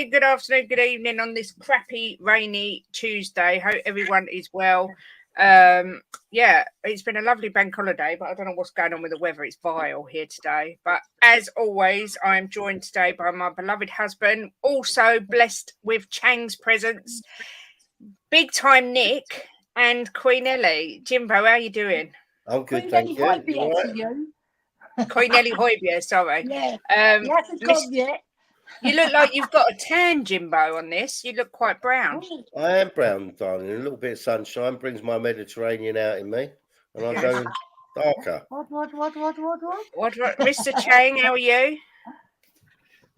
morning, good afternoon, good evening on this crappy, rainy Tuesday. Hope everyone is well. It's been a lovely bank holiday, but I don't know what's going on with the weather. It's vile here today. But as always, I am joined today by my beloved husband, also blessed with Chang's presence, big time Nick and Queen Ellie. Jimbo, how are you doing? I'm good, thank you. Queen Ellie Hoybier, sorry. Yeah, he hasn't come yet. You look like you've got a tan, Jimbo, on this. You look quite brown. I am brown, darling. A little bit of sunshine brings my Mediterranean out in me, and I go darker. What? Mr. Chang, how are you?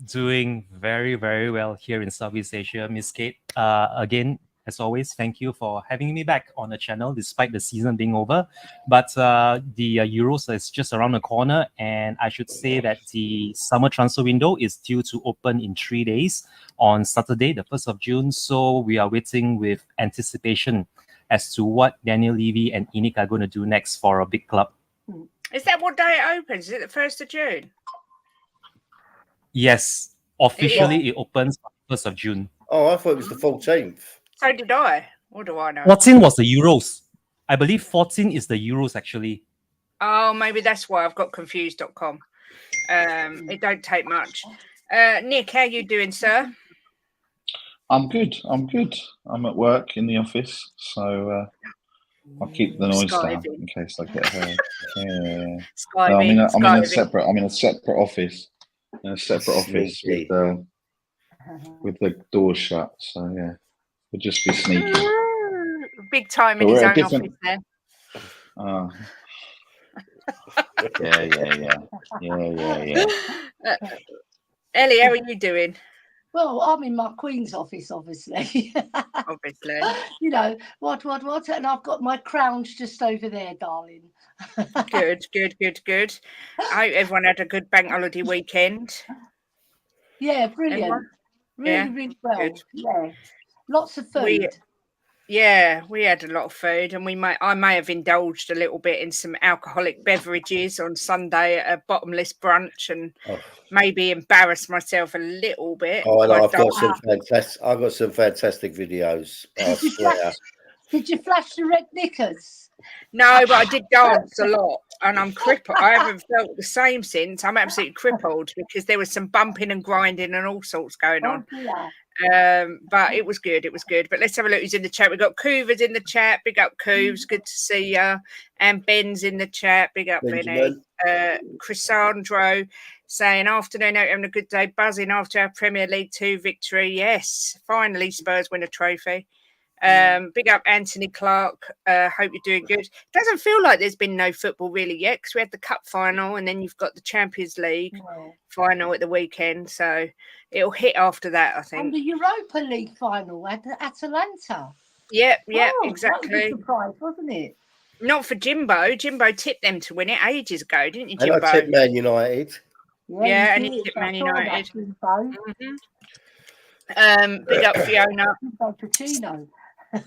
Doing very, very well here in Southeast Asia, Miss Kate. Again, as always, thank you for having me back on the channel despite the season being over. But the Euros is just around the corner, and I should say that the summer transfer window is due to open in 3 days on Saturday, the 1st of June. So we are waiting with anticipation as to what Daniel Levy and Enoch are going to do next for a big club. Is that what day it opens? Is it the 1st of June? Yes, officially it opens on the 1st of June. Oh, I thought it was the 14th. So did I. What do I know? 14 was the Euros. I believe 14 is the Euros, actually. Oh, maybe that's why I've got confused.com. It don't take much. Nick, how you doing, sir? I'm good. I'm at work in the office, so I'll keep the noise down in case I get heard. Yeah. I'm in a separate office. In a separate office with the doors shut. So yeah. Would just be sneaky. Big time in his own office there. Yeah. Ellie, how are you doing? Well, I'm in my Queen's office, obviously. Obviously. You know, what? And I've got my crowns just over there, darling. Good. I hope everyone had a good bank holiday weekend. Yeah, brilliant. Really well. Good. Yeah. Lots of food. We had a lot of food, and I may have indulged a little bit in some alcoholic beverages on Sunday at a bottomless brunch, and maybe embarrassed myself a little bit. Oh, I know. I've got some fantastic videos. Did you flash the red knickers? No, but I did dance a lot, and I'm crippled. I haven't felt the same since. I'm absolutely crippled because there was some bumping and grinding and all sorts going on. But it was good. But let's have a look who's in the chat. We've got Coovers in the chat. Big up, Cooves. Good to see you. And Ben's in the chat. Big up, Benny. Chrysandro saying, afternoon, hope you're having a good day. Buzzing after our Premier League 2 victory. Yes, finally Spurs win a trophy. Big up Anthony Clark. Hope you're doing good. Doesn't feel like there's been no football really yet because we had the cup final and then you've got the Champions League final at the weekend, so it'll hit after that, I think. And the Europa League final at Atalanta. Yeah, exactly. That was a surprise, wasn't it? Not for Jimbo. Jimbo tipped them to win it ages ago, didn't you, Jimbo? And I tipped Man United. Yeah, and he tipped Man United. Big up Fiona.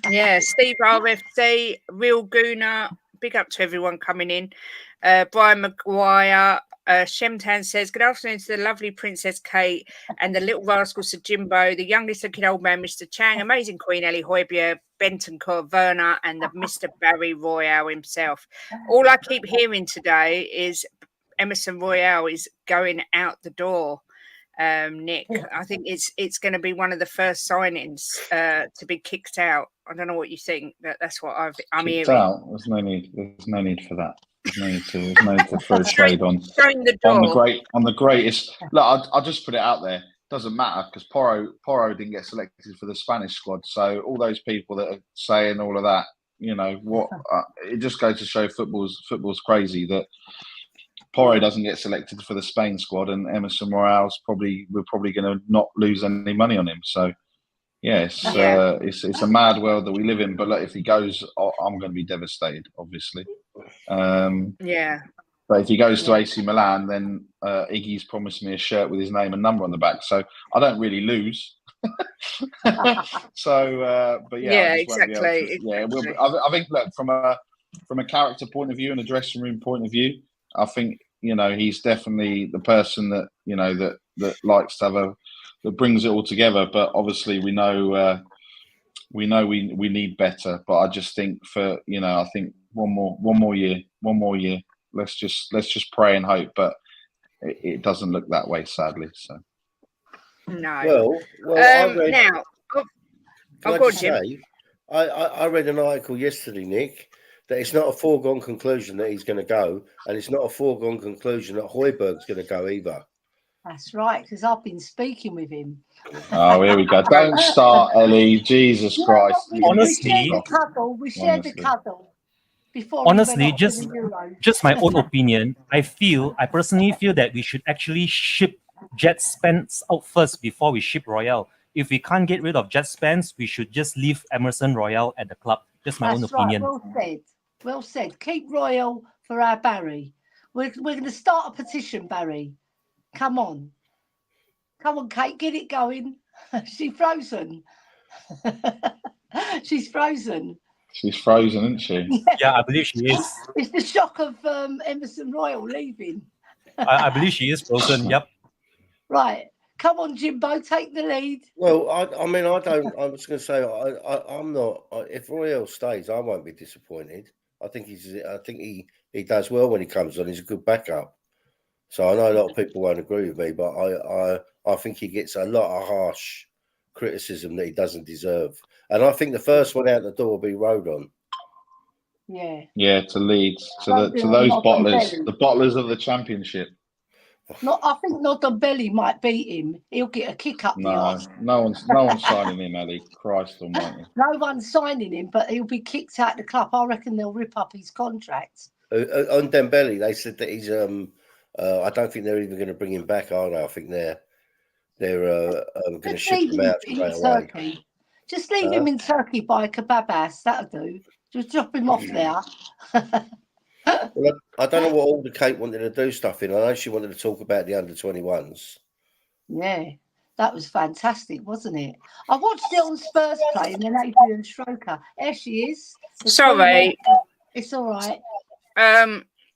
Yeah, Steve RFC, Real Gooner. Big up to everyone coming in. Brian Maguire. Shemtan says, good afternoon to the lovely Princess Kate and the little rascal Sir Jimbo, the youngest looking old man, Mr. Chang, amazing Queen Ellie Hoybier, Bentoncourt, Werner, and the Mr. Barry Royale himself. All I keep hearing today is Emerson Royale is going out the door. Nick, I think it's going to be one of the first signings to be kicked out. I don't know what you think. That's what I'm hearing. Out. There's no need for that. There's no need to throw shade on the greatest. Look, I'll just put it out there. Doesn't matter because Porro didn't get selected for the Spanish squad. So all those people that are saying all of that, you know what? It just goes to show football's crazy that Porro doesn't get selected for the Spain squad, and Emerson Royale's we're probably going to not lose any money on him. So, it's a mad world that we live in. But look, if he goes, I'm going to be devastated, obviously. But if he goes to AC Milan, then Iggy's promised me a shirt with his name and number on the back, so I don't really lose. Exactly. I think look from a character point of view and a dressing room point of view, I think he's definitely the person that that likes to have brings it all together. But obviously, we know we need better. But I just think I think one more year. Let's just pray and hope. But it doesn't look that way, sadly. So no. Well, now. I read an article yesterday, Nick, that it's not a foregone conclusion that he's going to go, and it's not a foregone conclusion that Højbjerg's going to go either. That's right, because I've been speaking with him. Oh, here we go. Don't start, Ellie. Jesus Christ. Honestly, we shared the cuddle before. Honestly, just my own opinion. I personally feel that we should actually ship Jet Spence out first before we ship Royal. If we can't get rid of Jet Spence, we should just leave Emerson Royal at the club. Just my own opinion. Right. Well said. Keep Royal for our Barry. We're going to start a petition, Barry. Come on, Kate, get it going. She's frozen. She's frozen. She's frozen, isn't she? Yeah, I believe she is. It's the shock of Emerson Royal leaving. I believe she is frozen. Yep. Right. Come on, Jimbo, take the lead. Well, I was going to say, I'm not. If Royal stays, I won't be disappointed. I think he does well when he comes on. He's a good backup. So I know a lot of people won't agree with me, but I think he gets a lot of harsh criticism that he doesn't deserve. And I think the first one out the door will be Rodon. Yeah. Yeah, to Leeds, to those bottlers, the bottlers of the Championship. I think Ndombele might beat him. He'll get a kick up the arse. No one's signing him, Ali. Christ almighty. No one's signing him, but he'll be kicked out of the club. I reckon they'll rip up his contract. On Dembele, they said that he's I don't think they're even going to bring him back, are they? I think they're going to ship him out straight away. Turkey. Just leave him in Turkey by a kebab house. That'll do. Just drop him off there. Well, I don't know what Alder Kate wanted to do stuff in. I know she wanted to talk about the under-21s. Yeah, that was fantastic, wasn't it? I watched it on Spurs play and then Adrian Stroker. There she is. Sorry. It's all right.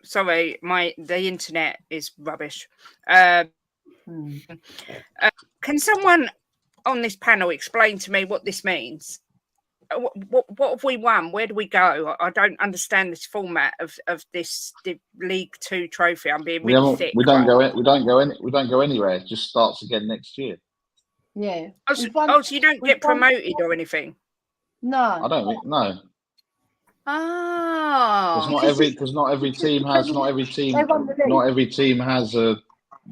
Sorry, the internet is rubbish. Can someone on this panel explain to me what this means? What have we won? Where do we go? I don't understand this format of this League Two trophy. I'm being really thick. We don't go anywhere. It just starts again next year. Yeah. So you don't get promoted or anything? No. I don't think no. Oh. Because not every team has a.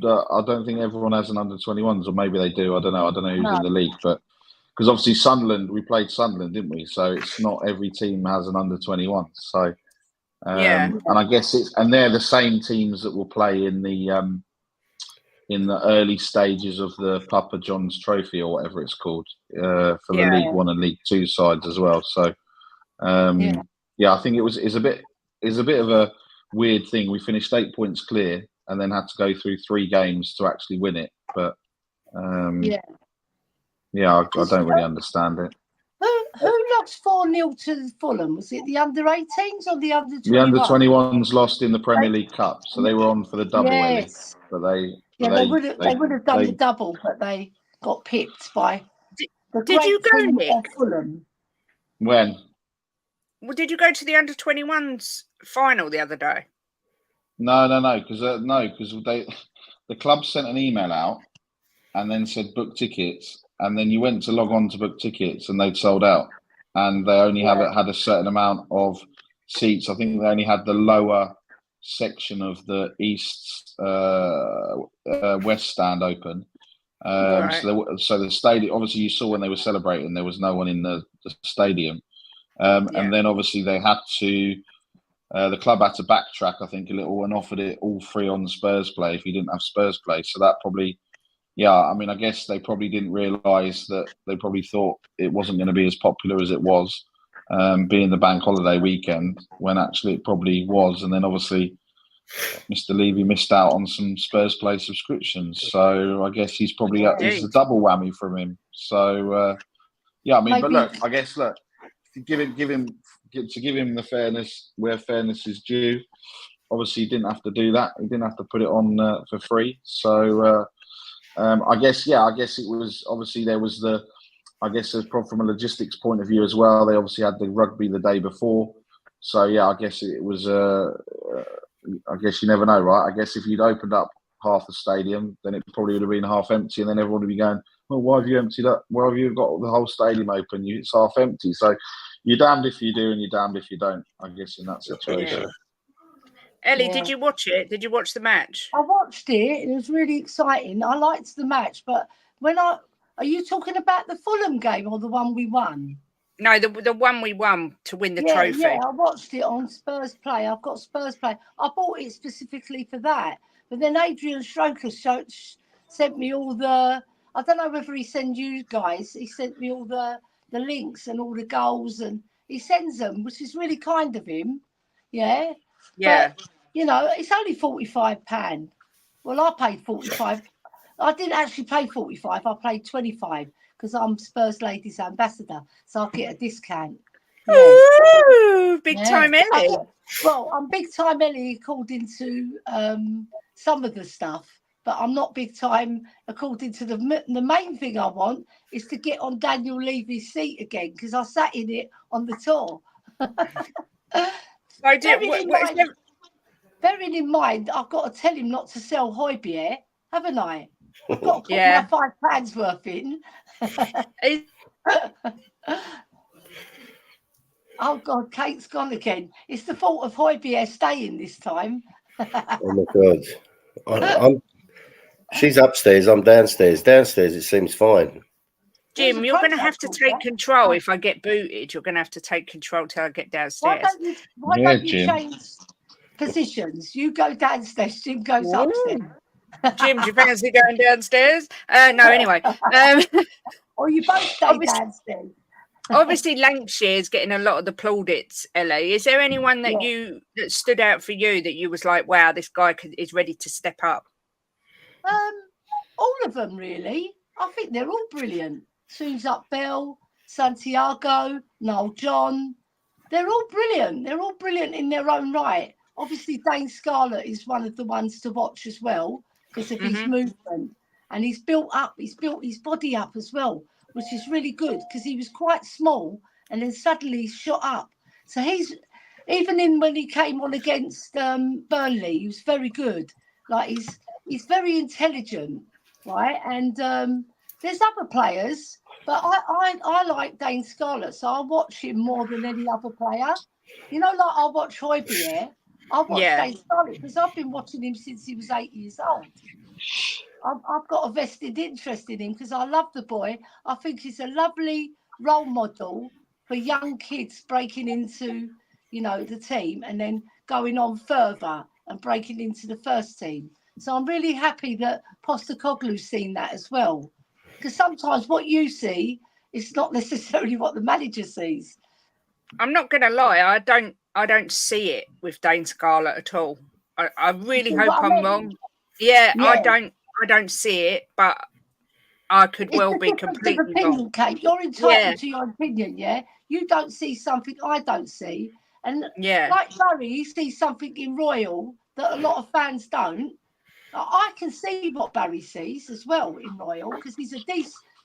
I don't think everyone has an under-21s, or maybe they do. I don't know. I don't know who's in the league, but. Because obviously Sunderland, we played Sunderland, didn't we? So it's not every team has an under-21. So, and I guess they're the same teams that will play in the early stages of the Papa John's Trophy or whatever it's called for the League One and League Two sides as well. So, I think it's a bit of a weird thing. We finished 8 points clear and then had to go through 3 games to actually win it, but. I don't really understand it. Who lost 4-0 to Fulham? Was it the under-18s or the under-21s? The under-21s lost in the Premier League Cup, so they were on for the double. Yes. But they would have done the double, but they got pipped by the Did you go, Nick? Fulham. When? Well, did you go to the under-21s final the other day? No, because the club sent an email out and then said book tickets. And then you went to log on to book tickets and they'd sold out. And they only had a certain amount of seats. I think they only had the lower section of the East West stand open. So the stadium, obviously you saw when they were celebrating, there was no one in the stadium. And then obviously they had to, the club had to backtrack, I think, a little and offered it all free on Spurs play if you didn't have Spurs play. So that probably... I mean, I guess they probably didn't realise that they probably thought it wasn't going to be as popular as it was, being the bank holiday weekend, when actually it probably was. And then obviously Mr. Levy missed out on some Spurs Play subscriptions. So I guess he's probably it's a double whammy from him. So, I mean, but look, I guess, to give him the fairness where fairness is due, obviously he didn't have to do that. He didn't have to put it on for free. So, I guess it was obviously there was from a logistics point of view as well. They obviously had the rugby the day before, so yeah, I guess it was. I guess you never know, right? I guess if you'd opened up half the stadium, then it probably would have been half empty, and then everyone would be going, "Well, why have you emptied up? Why have you got the whole stadium open? It's half empty." So you're damned if you do, and you're damned if you don't. I guess in that situation. Yeah. Ellie, did you watch it? Did you watch the match? I watched it. It was really exciting. I liked the match, but are you talking about the Fulham game or the one we won? No, the one we won to win the trophy. Yeah, I watched it on Spurs Play. I've got Spurs Play. I bought it specifically for that. But then Adrian Stroker sent me all the. I don't know whether he sent you guys. He sent me all the links and all the goals, and he sends them, which is really kind of him. Yeah. Yeah. But, it's only £45. Well, I paid 45. I didn't actually pay 45. I paid 25 because I'm Spurs Ladies Ambassador, so I'll get a discount. Yeah. Ooh, big time Ellie. Well, I'm big time Ellie according to some of the stuff, but I'm not big time according to the main thing I want is to get on Daniel Levy's seat again because I sat in it on the tour. Bearing in mind, I've got to tell him not to sell Højbjerg, haven't I? I've got to put my £5 worth in. Oh, God, Kate's gone again. It's the fault of Højbjerg staying this time. Oh, my God. She's upstairs, I'm downstairs. Downstairs, it seems fine. Jim, you're going to have to take control if I get booted. You're going to have to take control till I get downstairs. Why don't you change positions? You go downstairs, Jim goes upstairs. Jim, do you fancy going downstairs? No, anyway. Or you both stay downstairs. Obviously, Lancashire's getting a lot of the plaudits, Ellie. Is there anyone that stood out for you that you was like, wow, this guy is ready to step up? All of them, really. I think they're all brilliant. Suzette Bell, Santiago, Noel John. They're all brilliant. They're all brilliant in their own right. Obviously, Dane Scarlett is one of the ones to watch as well because of his movement. And he's built his body up as well, which is really good because he was quite small and then suddenly shot up. So when he came on against Burnley, he was very good. Like he's very intelligent, right? And there's other players, but I like Dane Scarlett, so I watch him more than any other player. Like I watch Højbjerg. I watch Dane Scarlett because I've been watching him since he was 8 years old. I've got a vested interest in him because I love the boy. I think he's a lovely role model for young kids breaking into, the team and then going on further and breaking into the first team. So I'm really happy that Postecoglou's seen that as well. Because sometimes what you see is not necessarily what the manager sees. I'm not going to lie. I don't see it with Dane Scarlett at all. I really hope I'm wrong. Yeah, I don't see it, but I could well be completely wrong. Kate. You're entitled to your opinion, yeah? You don't see something I don't see. And like Barry, he sees something in Royal that a lot of fans don't. I can see what Barry sees as well in Royal because he's a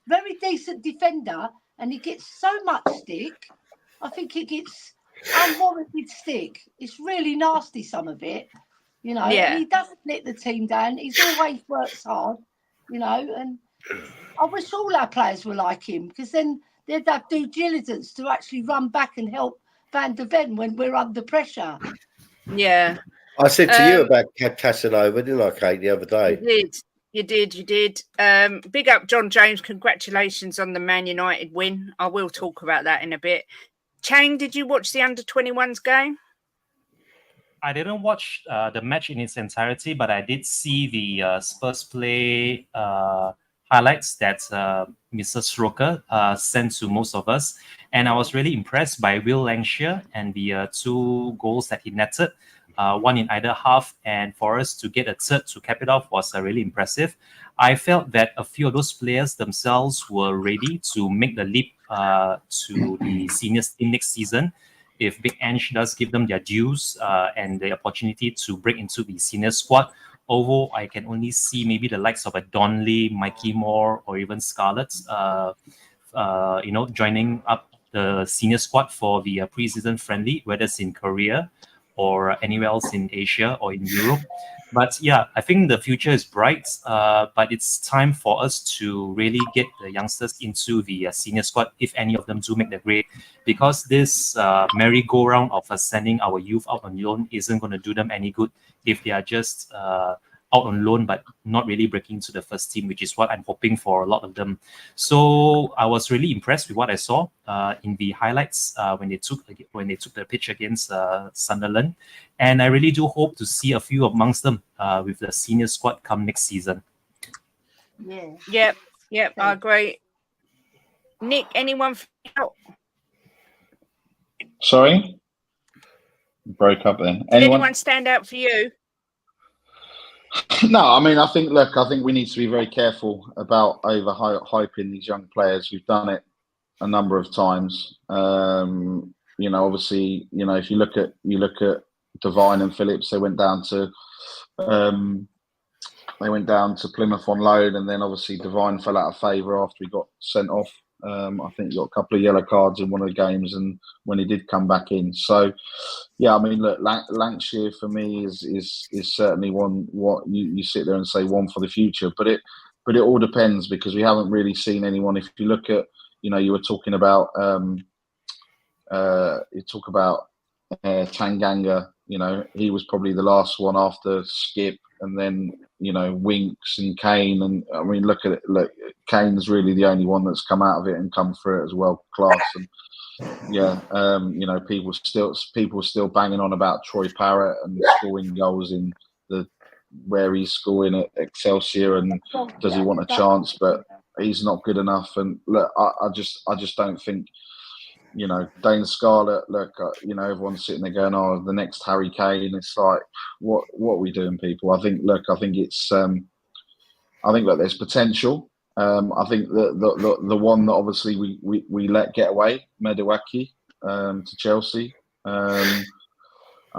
very decent defender and he gets so much stick. I think he gets unwarranted stick. It's really nasty, some of it, and he doesn't let the team down. He's always works hard, and I wish all our players were like him because then they'd have due diligence to actually run back and help Van der Ven when we're under pressure. Yeah. I said to you about Casanova, didn't I, Kate, the other day? You did. Big up John James. Congratulations on the Man United win. I will talk about that in a bit. Chang, did you watch the under-21s game? I didn't watch the match in its entirety, but I did see the Spurs play highlights that Mr. Stroker sent to most of us. And I was really impressed by Will Lancashire and the 2 goals that he netted. One in either half, and for us to get a third to cap it off was really impressive. I felt that a few of those players themselves were ready to make the leap to the seniors team next season if Big Ange does give them their dues and the opportunity to break into the senior squad. although I can only see maybe the likes of a Donnelly, Mikey Moore, or even Scarlets, joining up the senior squad for the pre-season friendly, whether it's in Korea or anywhere else in Asia or in Europe. But yeah, I think the future is bright, but it's time for us to really get the youngsters into the senior squad, if any of them do make the grade, because this merry-go-round of sending our youth out on loan isn't going to do them any good if they are just out on loan but not really breaking into the first team, which is what I'm hoping for a lot of them. So I was really impressed with what I saw in the highlights when they took the pitch against Sunderland, and I really do hope to see a few amongst them with the senior squad come next season. Yep, I agree. Nick, anyone out? Sorry? Broke up there. Did anyone stand out for you? No, I mean, I think we need to be very careful about overhyping these young players. We've done it a number of times. Obviously, if you look at Devine and Phillips, they went down to Plymouth on loan, and then obviously Devine fell out of favour after he got sent off. I think he got a couple of yellow cards in one of the games, and when he did come back in. So, yeah, I mean, look, Lancashire for me is certainly one. What you sit there and say one for the future, but it all depends, because we haven't really seen anyone. If you look at, you were talking about Tanganga. He was probably the last one after Skip, and then Winks and Kane. And I mean, look at it. Look, Kane's really the only one that's come out of it and come through it as well, class. And yeah, people still banging on about Troy Parrott and scoring goals in where he's scoring at Excelsior, and does he want a chance? But he's not good enough. And look, I just don't think. Dane Scarlett, look, everyone's sitting there going, "Oh, the next Harry Kane." It's like, what are we doing, people? I think it's, I think that there's potential. I think the one that obviously we let get away, Medawaki, to Chelsea. I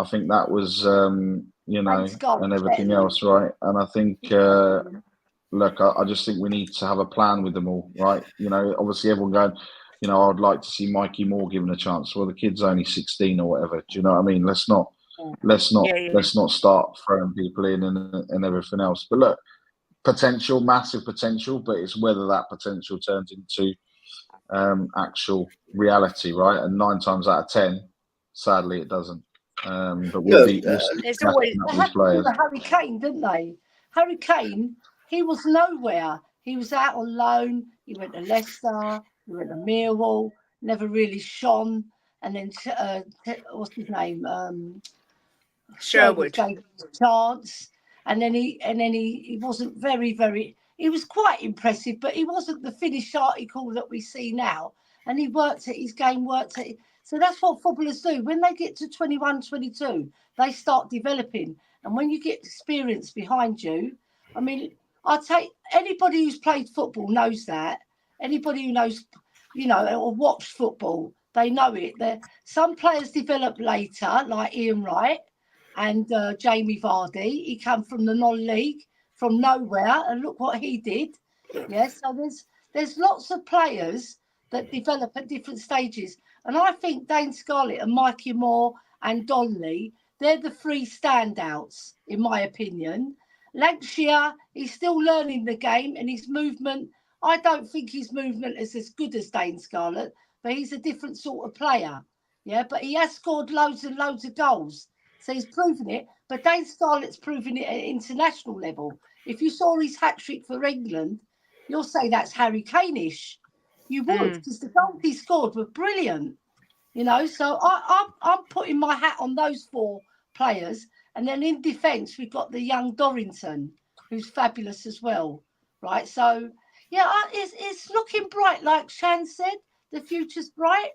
think that was, and everything else, right? And I think, look, I just think we need to have a plan with them all, right? Obviously everyone going, I'd like to see Mikey Moore given a chance. Well, the kid's only 16 or whatever. Do you know what I mean? Let's not start throwing people in and everything else. But look, potential, massive potential, but it's whether that potential turns into actual reality, right? And 9 times out of 10, sadly, it doesn't. But there's always Harry Kane, didn't they? Harry Kane, he was nowhere. He was out on loan. He went to Leicester. He went to Millwall. Never really shone. And then what's his name? Sherwood gave him a chance. And then he wasn't very, very. He was quite impressive, but he wasn't the finished article that we see now. And he worked at his game, worked at it. So that's what footballers do. When they get to 21, 22, they start developing. And when you get experience behind you, I mean, I'd say anybody who's played football knows that. Anybody who knows, or watched football, they know it. Some players develop later, like Ian Wright and Jamie Vardy. He came from the non-league, from nowhere, and look what he did. Yeah, so there's lots of players that develop at different stages. And I think Dane Scarlett and Mikey Moore and Donnelly, they're the 3 standouts, in my opinion. Lancashire, he's still learning the game, and his movement, I don't think his movement is as good as Dane Scarlett, but he's a different sort of player. Yeah, but he has scored loads and loads of goals. So he's proven it. But Dane Scarlett's proven it at international level. If you saw his hat-trick for England, you'll say that's Harry Kane-ish. You would, because the goals he scored were brilliant. So I'm putting my hat on those 4 players. And then in defence, we've got the young Dorrington, who's fabulous as well. Right, so... yeah, it's looking bright, like Shan said. The future's bright.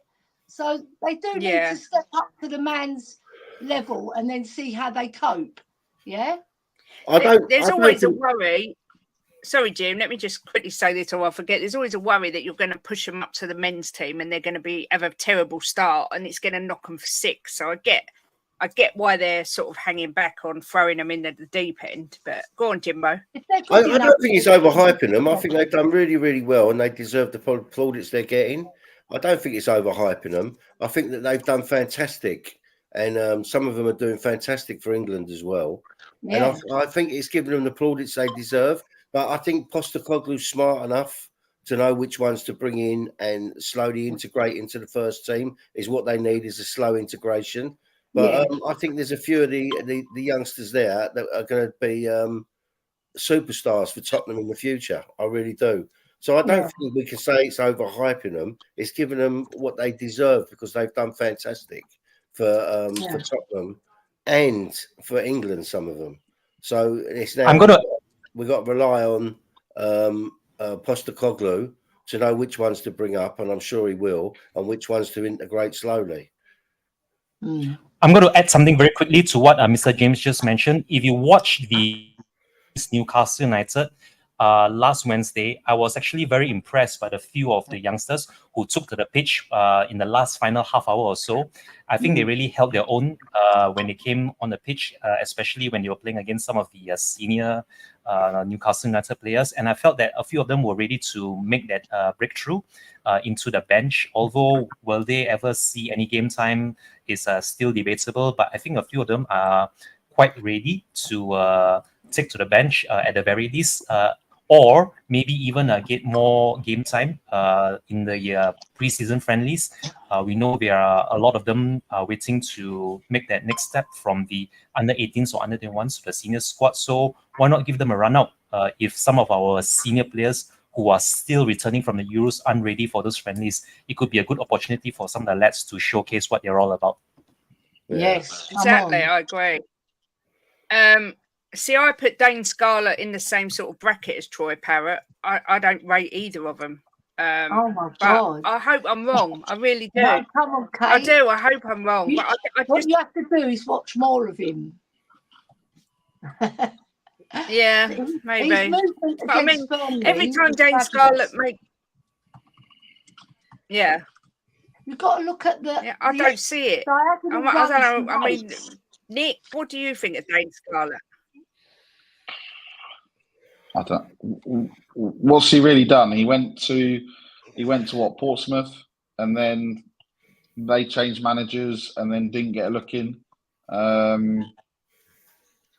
So they do need to step up to the man's level and then see how they cope. Yeah? There's always a worry. Sorry, Jim, let me just quickly say this or I'll forget. There's always a worry that you're going to push them up to the men's team and they're going to have a terrible start and it's going to knock them for 6. So I get why they're sort of hanging back on throwing them in at the deep end. But go on, Jimbo. I don't think he's overhyping them. I think they've done really, really well, and they deserve the plaudits they're getting. I don't think it's overhyping them. I think that they've done fantastic, and some of them are doing fantastic for England as well. Yeah. And I think it's given them the plaudits they deserve. But I think Postecoglou's smart enough to know which ones to bring in and slowly integrate into the first team. Is what they need, is a slow integration. But I think there's a few of the youngsters there that are going to be superstars for Tottenham in the future. I really do. So I don't think we can say it's overhyping them. It's giving them what they deserve because they've done fantastic for Tottenham and for England, some of them. So it's now we've got to rely on Postecoglou to know which ones to bring up, and I'm sure he will, and which ones to integrate slowly. I'm going to add something very quickly to what Mr. James just mentioned. If you watch the Newcastle United last Wednesday, I was actually very impressed by the few of the youngsters who took to the pitch in the last final half hour or so. I think they really held their own when they came on the pitch, especially when they were playing against some of the senior Newcastle United players. And I felt that a few of them were ready to make that breakthrough into the bench. Although will they ever see any game time is still debatable, but I think a few of them are quite ready to take to the bench at the very least, or maybe even get more game time in the pre-season friendlies. We know there are a lot of them waiting to make that next step from the under 18s or under 21s to the senior squad. So why not give them a run out if some of our senior players who are still returning from the Euros aren't ready for those friendlies? It could be a good opportunity for some of the lads to showcase what they're all about. Yes, exactly. I agree. See, I put Dane Scarlett in the same sort of bracket as Troy Parrott. I don't rate either of them. Oh my God! I hope I'm wrong. I really do. No, come on, Kate. I do. I hope I'm wrong. But what you have to do is watch more of him. Yeah, maybe. But I mean, every time Dane Scarlett you've got to look at the. Yeah, I don't see it. I don't know. I mean, Nick, what do you think of Dane Scarlett? I don't. What's he really done? He went to what, Portsmouth, and then they changed managers, and then didn't get a look in.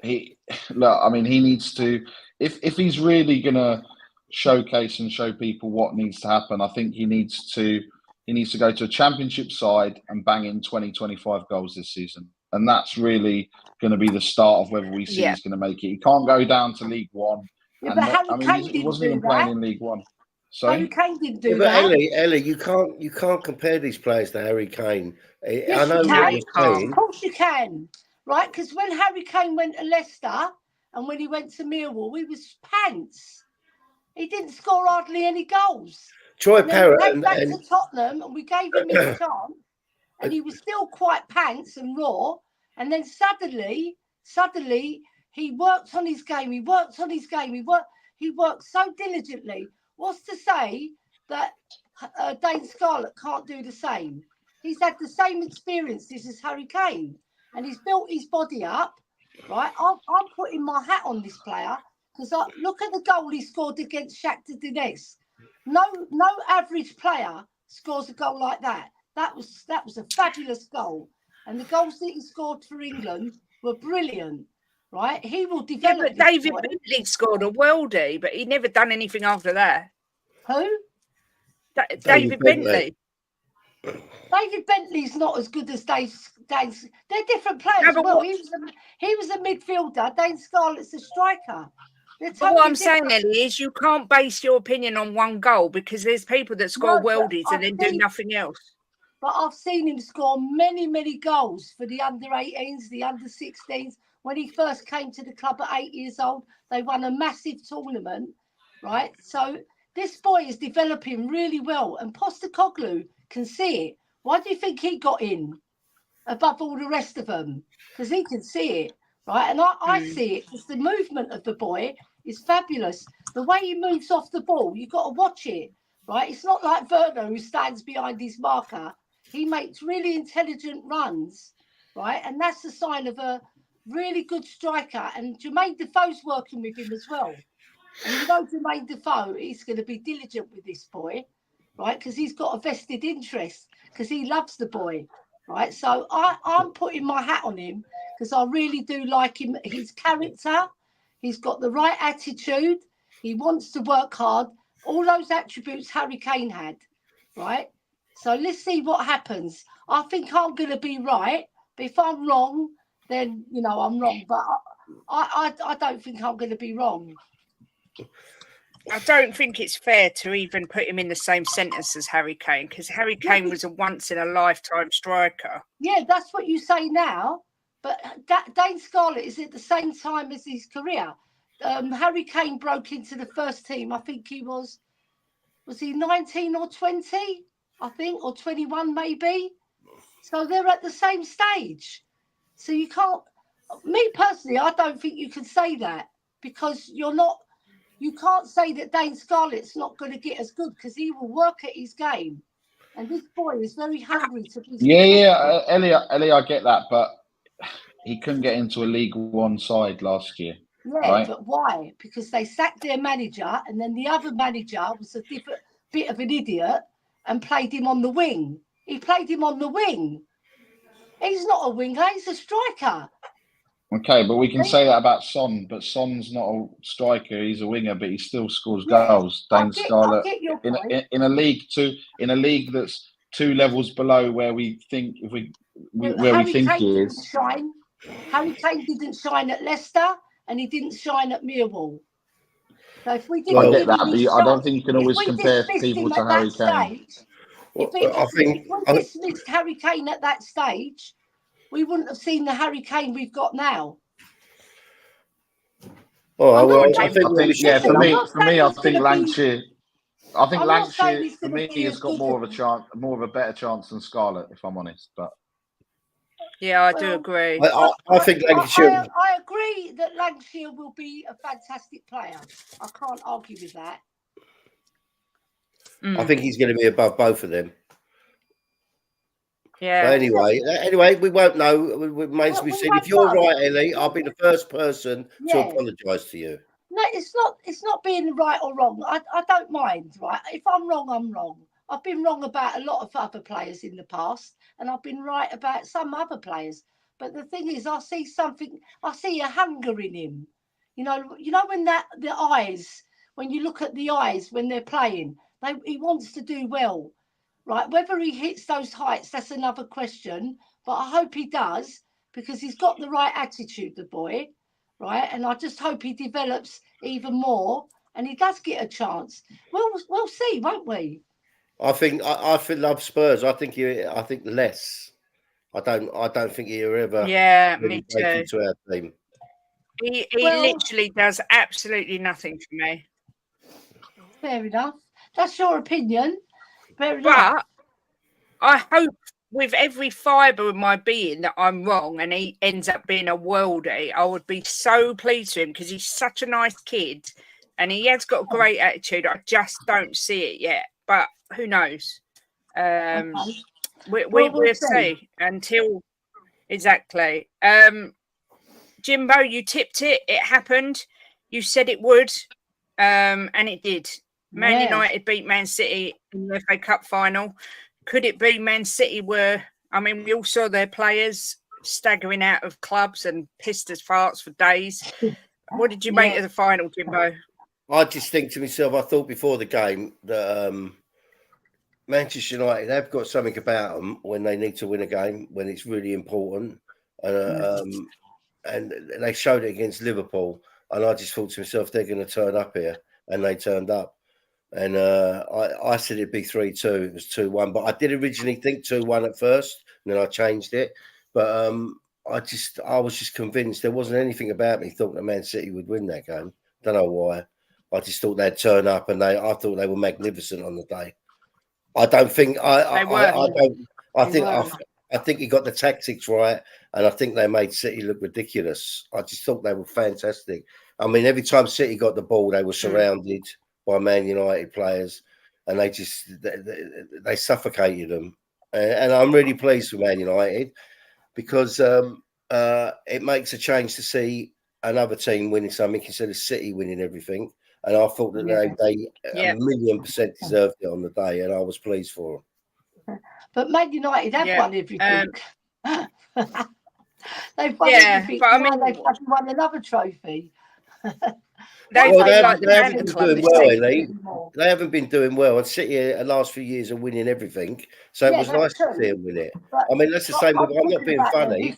He needs to. If he's really gonna showcase and show people what needs to happen, I think he needs to go to a championship side and bang in 20-25 goals this season, and that's really going to be the start of whether we see he's going to make it. He can't go down to League One. Yeah, but he wasn't even playing in League One. Sorry? Harry Kane didn't do that. Ellie, you can't compare these players to Harry Kane. Yes, I know of course you can, right? Because when Harry Kane went to Leicester and when he went to Millwall, he was pants. He didn't score hardly any goals. Troy Parrott came back to Tottenham and we gave him his chance, and he was still quite pants and raw. And then suddenly he worked on his game. He worked so diligently. What's to say that Dane Scarlett can't do the same? He's had the same experiences as Harry Kane, and he's built his body up. Right, I'm putting my hat on this player because look at the goal he scored against Shakhtar Donetsk. No average player scores a goal like that. That was a fabulous goal, and the goals that he scored for England were brilliant. Right, he will develop. Yeah, but David Bentley scored a worldie, but he never done anything after that. Who? David Bentley. David Bentley's not as good as Dane's. They're different players. No, he was a midfielder. Dane Scarlett's a striker. But what I'm saying, Ellie, is you can't base your opinion on one goal because there's people that score worldies and then do nothing else. But I've seen him score many, many goals for the under-18s, the under-16s. When he first came to the club at 8 years old, they won a massive tournament, right? So this boy is developing really well, and Postecoglou can see it. Why do you think he got in above all the rest of them? Because he can see it, right? And I see it because the movement of the boy is fabulous. The way he moves off the ball, you've got to watch it, right? It's not like Werner who stands behind his marker. He makes really intelligent runs, right? And that's a sign of a really good striker. And Jermaine Defoe's working with him as well. And you know, Jermaine Defoe, he's going to be diligent with this boy, right? Because he's got a vested interest, because he loves the boy, right? So I'm putting my hat on him because I really do like him. His character, he's got the right attitude. He wants to work hard. All those attributes Harry Kane had, right? So let's see what happens. I think I'm going to be right, but if I'm wrong, then you know I'm wrong. But I don't think I'm going to be wrong. I don't think it's fair to even put him in the same sentence as Harry Kane, because Harry Kane was a once-in-a-lifetime striker. Yeah, that's what you say now. But Dane Scarlett is at the same time as his career. Harry Kane broke into the first team. I think he was he 19 or 20? I think, or 21 maybe. So they're at the same stage. So you can't. Me personally, I don't think you can say that, because you're not. You can't say that Dane Scarlett's not going to get as good, because he will work at his game. And this boy is very hungry to be. Yeah, Ellie, I get that, but he couldn't get into a League One side last year. Yeah, right? But why? Because they sacked their manager, and then the other manager was a different bit of an idiot and played him on the wing. He played him on the wing. He's not a winger, he's a striker. Okay, but we can say that about Son, but Son's not a striker; he's a winger, but he still scores goals. Dane Scarlett in a league that's 2 levels below where we think he is. Harry Kane didn't shine at Leicester, and he didn't shine at Millwall. So if we didn't, I get that, but I don't think you can always compare people to Harry Kane. If we dismissed Harry Kane at that stage, we wouldn't have seen the Harry Kane we've got now. Oh, well, I think for me, I think Lancashire for me has got more of a better chance than Scarlett, if I'm honest. But yeah, I do agree. I think Lancashire. I agree that Lancashire will be a fantastic player. I can't argue with that. I think he's going to be above both of them. Yeah. But anyway, we won't know. It remains to be seen. If you're right, Ellie, I'll be the first person to apologise to you. No, it's not being right or wrong. I don't mind, right? If I'm wrong, I'm wrong. I've been wrong about a lot of other players in the past, and I've been right about some other players. But the thing is, I see a hunger in him. You know when when you look at the eyes when they're playing, he wants to do well. Right, whether he hits those heights, that's another question. But I hope he does, because he's got the right attitude, the boy, right? And I just hope he develops even more, and he does get a chance. We'll see, won't we? I think love Spurs. I think less. I don't think he'll ever. Yeah, me too. Into our team. He literally does absolutely nothing for me. Fair enough. That's your opinion. But I hope with every fibre of my being that I'm wrong and he ends up being a worldie. I would be so pleased with him, because he's such a nice kid and he has got a great attitude. I just don't see it yet, but who knows? We'll see until exactly. Jimbo, you tipped it. It happened. You said it would, and it did. Man United beat Man City in the FA Cup final. Could it be Man City we all saw their players staggering out of clubs and pissed as farts for days. What did you make of the final, Jimbo? I just think to myself, I thought before the game that Manchester United have got something about them when they need to win a game, when it's really important. And they showed it against Liverpool. And I just thought to myself, they're going to turn up here. And they turned up. And I said it'd be 3-2. It was 2-1. But I did originally think 2-1 at first, and then I changed it. But I was just convinced there wasn't anything about me thought that Man City would win that game. Don't know why. I just thought they'd turn up, and I thought they were magnificent on the day. I don't think I think he got the tactics right, and I think they made City look ridiculous. I just thought they were fantastic. I mean, every time City got the ball, they were surrounded by Man United players, and they suffocated them. And I'm really pleased with Man United. because it makes a change to see another team winning something instead of City winning everything. And I thought that they 1,000,000% deserved it on the day, and I was pleased for them. But Man United have won everything. They've won everything. But I mean, they've won another trophy. They haven't been doing well, Ellie. They haven't been doing well. And City the last few years are winning everything. So it was nice to see them win it. But I mean, that's the same with, I'm not being funny,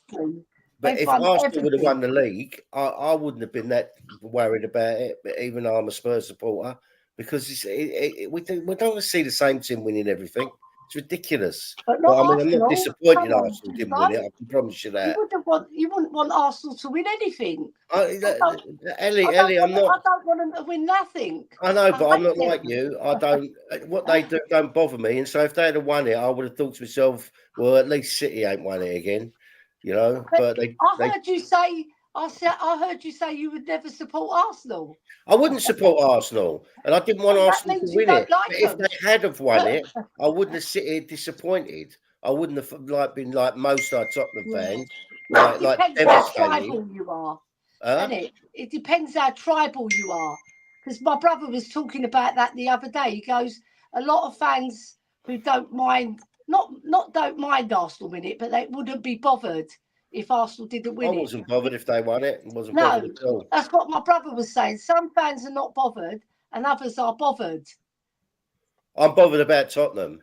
but if Arsenal would have won the league, I wouldn't have been that worried about it, even though I'm a Spurs supporter, because we don't want to see the same team winning everything. It's ridiculous. But I mean, I'm not disappointed Arsenal didn't win it. I can promise you that. You wouldn't want Arsenal to win anything. Ellie, I'm not. I don't want them to win nothing. I know, but I'm not like you. I don't. What they do don't bother me. And so if they had won it, I would have thought to myself, well, at least City ain't won it again. You know. But I heard you say. I heard you say you would never support Arsenal. I wouldn't support Arsenal, and I didn't want Arsenal to win it. But if they had have won it, I wouldn't have sitting disappointed. I wouldn't have been like most of Tottenham fans, like devastated. How tribal you are, it depends how tribal you are. Because my brother was talking about that the other day. He goes, a lot of fans who don't mind, don't mind Arsenal win it, but they wouldn't be bothered if Arsenal didn't win it. I wasn't bothered if they won it. Wasn't bothered at all. That's what my brother was saying. Some fans are not bothered and others are bothered. I'm bothered about Tottenham.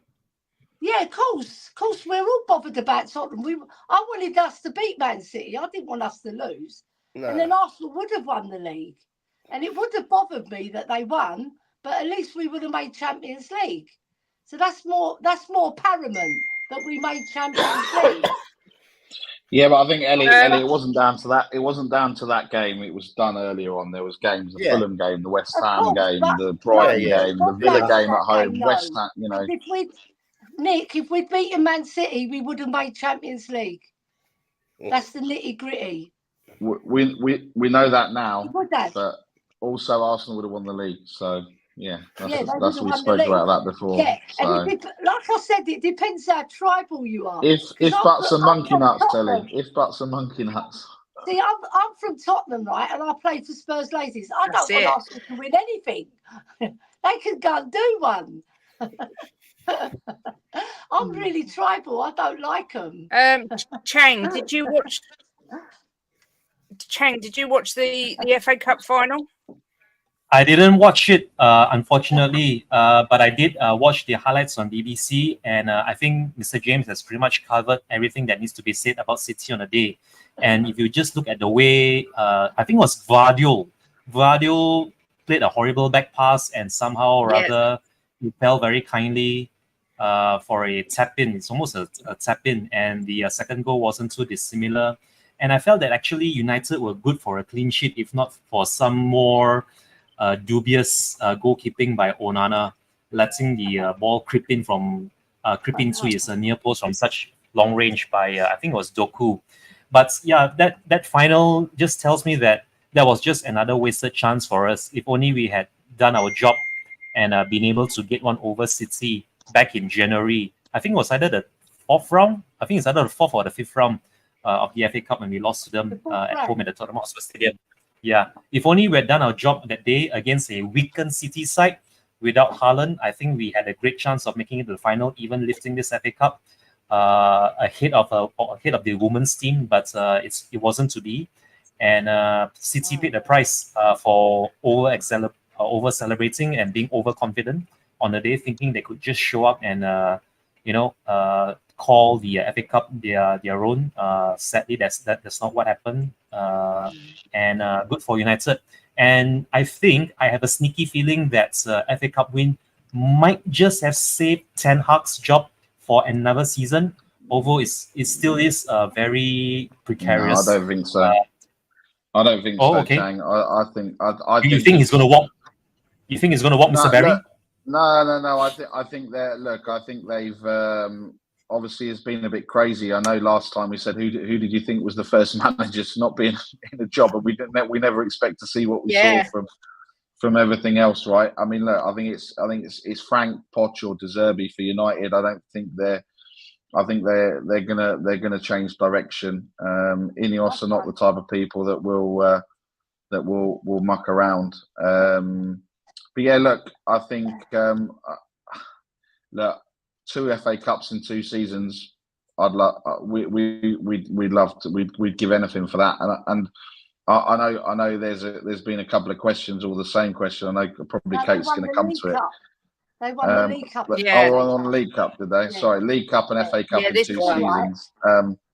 Yeah, of course. Of course, we're all bothered about Tottenham. I wanted us to beat Man City. I didn't want us to lose. No. And then Arsenal would have won the league. And it would have bothered me that they won, but at least we would have made Champions League. So that's more paramount that we made Champions League. Yeah, but I think Ellie, it wasn't down to that. It wasn't down to that game. It was done earlier on. There was games: the Fulham game, the West Ham game, the Brighton game, the Villa game at home, West Ham. You know, if we'd beaten Man City, we would have made Champions League. That's the nitty gritty. We know that now, but also Arsenal would have won the league. So. Yeah, that's we spoke about that before. Yeah, so. And like I said, it depends how tribal you are. If butts are monkey nuts, Telly. If butts are monkey nuts. See, I'm from Tottenham, right? And I played for Spurs ladies. I don't want Arsenal to win anything. They can go and do one. I'm really tribal. I don't like them. Chang, did you watch? the FA Cup final? I didn't watch it, unfortunately, but I did watch the highlights on BBC, and I think Mr. James has pretty much covered everything that needs to be said about City on the day. And if you just look at the way, I think it was Vardio played a horrible back pass, and somehow rather he fell very kindly for a tap-in. It's almost a tap-in, and the second goal wasn't too dissimilar. And I felt that actually United were good for a clean sheet, if not for some more dubious goalkeeping by Onana, letting the ball creep into his near post from such long range by I think it was Doku. But yeah, that final just tells me that was just another wasted chance for us. If only we had done our job and been able to get one over City back in January. I think it was either the fourth round. I think it's either the fourth or the fifth round of the FA Cup when we lost to them at home at the Tottenham Hotspur Stadium. Yeah, if only we had done our job that day against a weakened City side without Haaland, I think we had a great chance of making it to the final, even lifting this FA Cup ahead of the women's team. But it wasn't to be, and City paid the price for over celebrating and being overconfident on the day, thinking they could just show up and call the FA Cup their own. Sadly, that's not what happened. And good for United. And I think I have a sneaky feeling that FA Cup win might just have saved Ten Hag's job for another season, although it still is very precarious. No, I don't think so. I don't think so, okay. Chang. I think. You think he's going to walk? You think he's going to walk, Mr. Barry? No. I think that. Look, I think they've. Obviously, it's been a bit crazy. I know last time we said, who did you think was the first manager to not be in a job? And we never expect to see what we saw from everything else, right? I mean, look, I think it's Frank, Poch, or De Zerbi for United. I don't think they're I think they're gonna change direction. Ineos are not the type of people that will muck around. But yeah, look, I think look, 2 FA Cups in 2 seasons. I'd love. We'd love to. We'd give anything for that. And I know. There's been a couple of questions, all the same question. I know probably Kate's going to come to it. They won the League Cup. Yeah. On the League Cup, did they? Yeah. Sorry, League Cup and FA Cup in 2 seasons.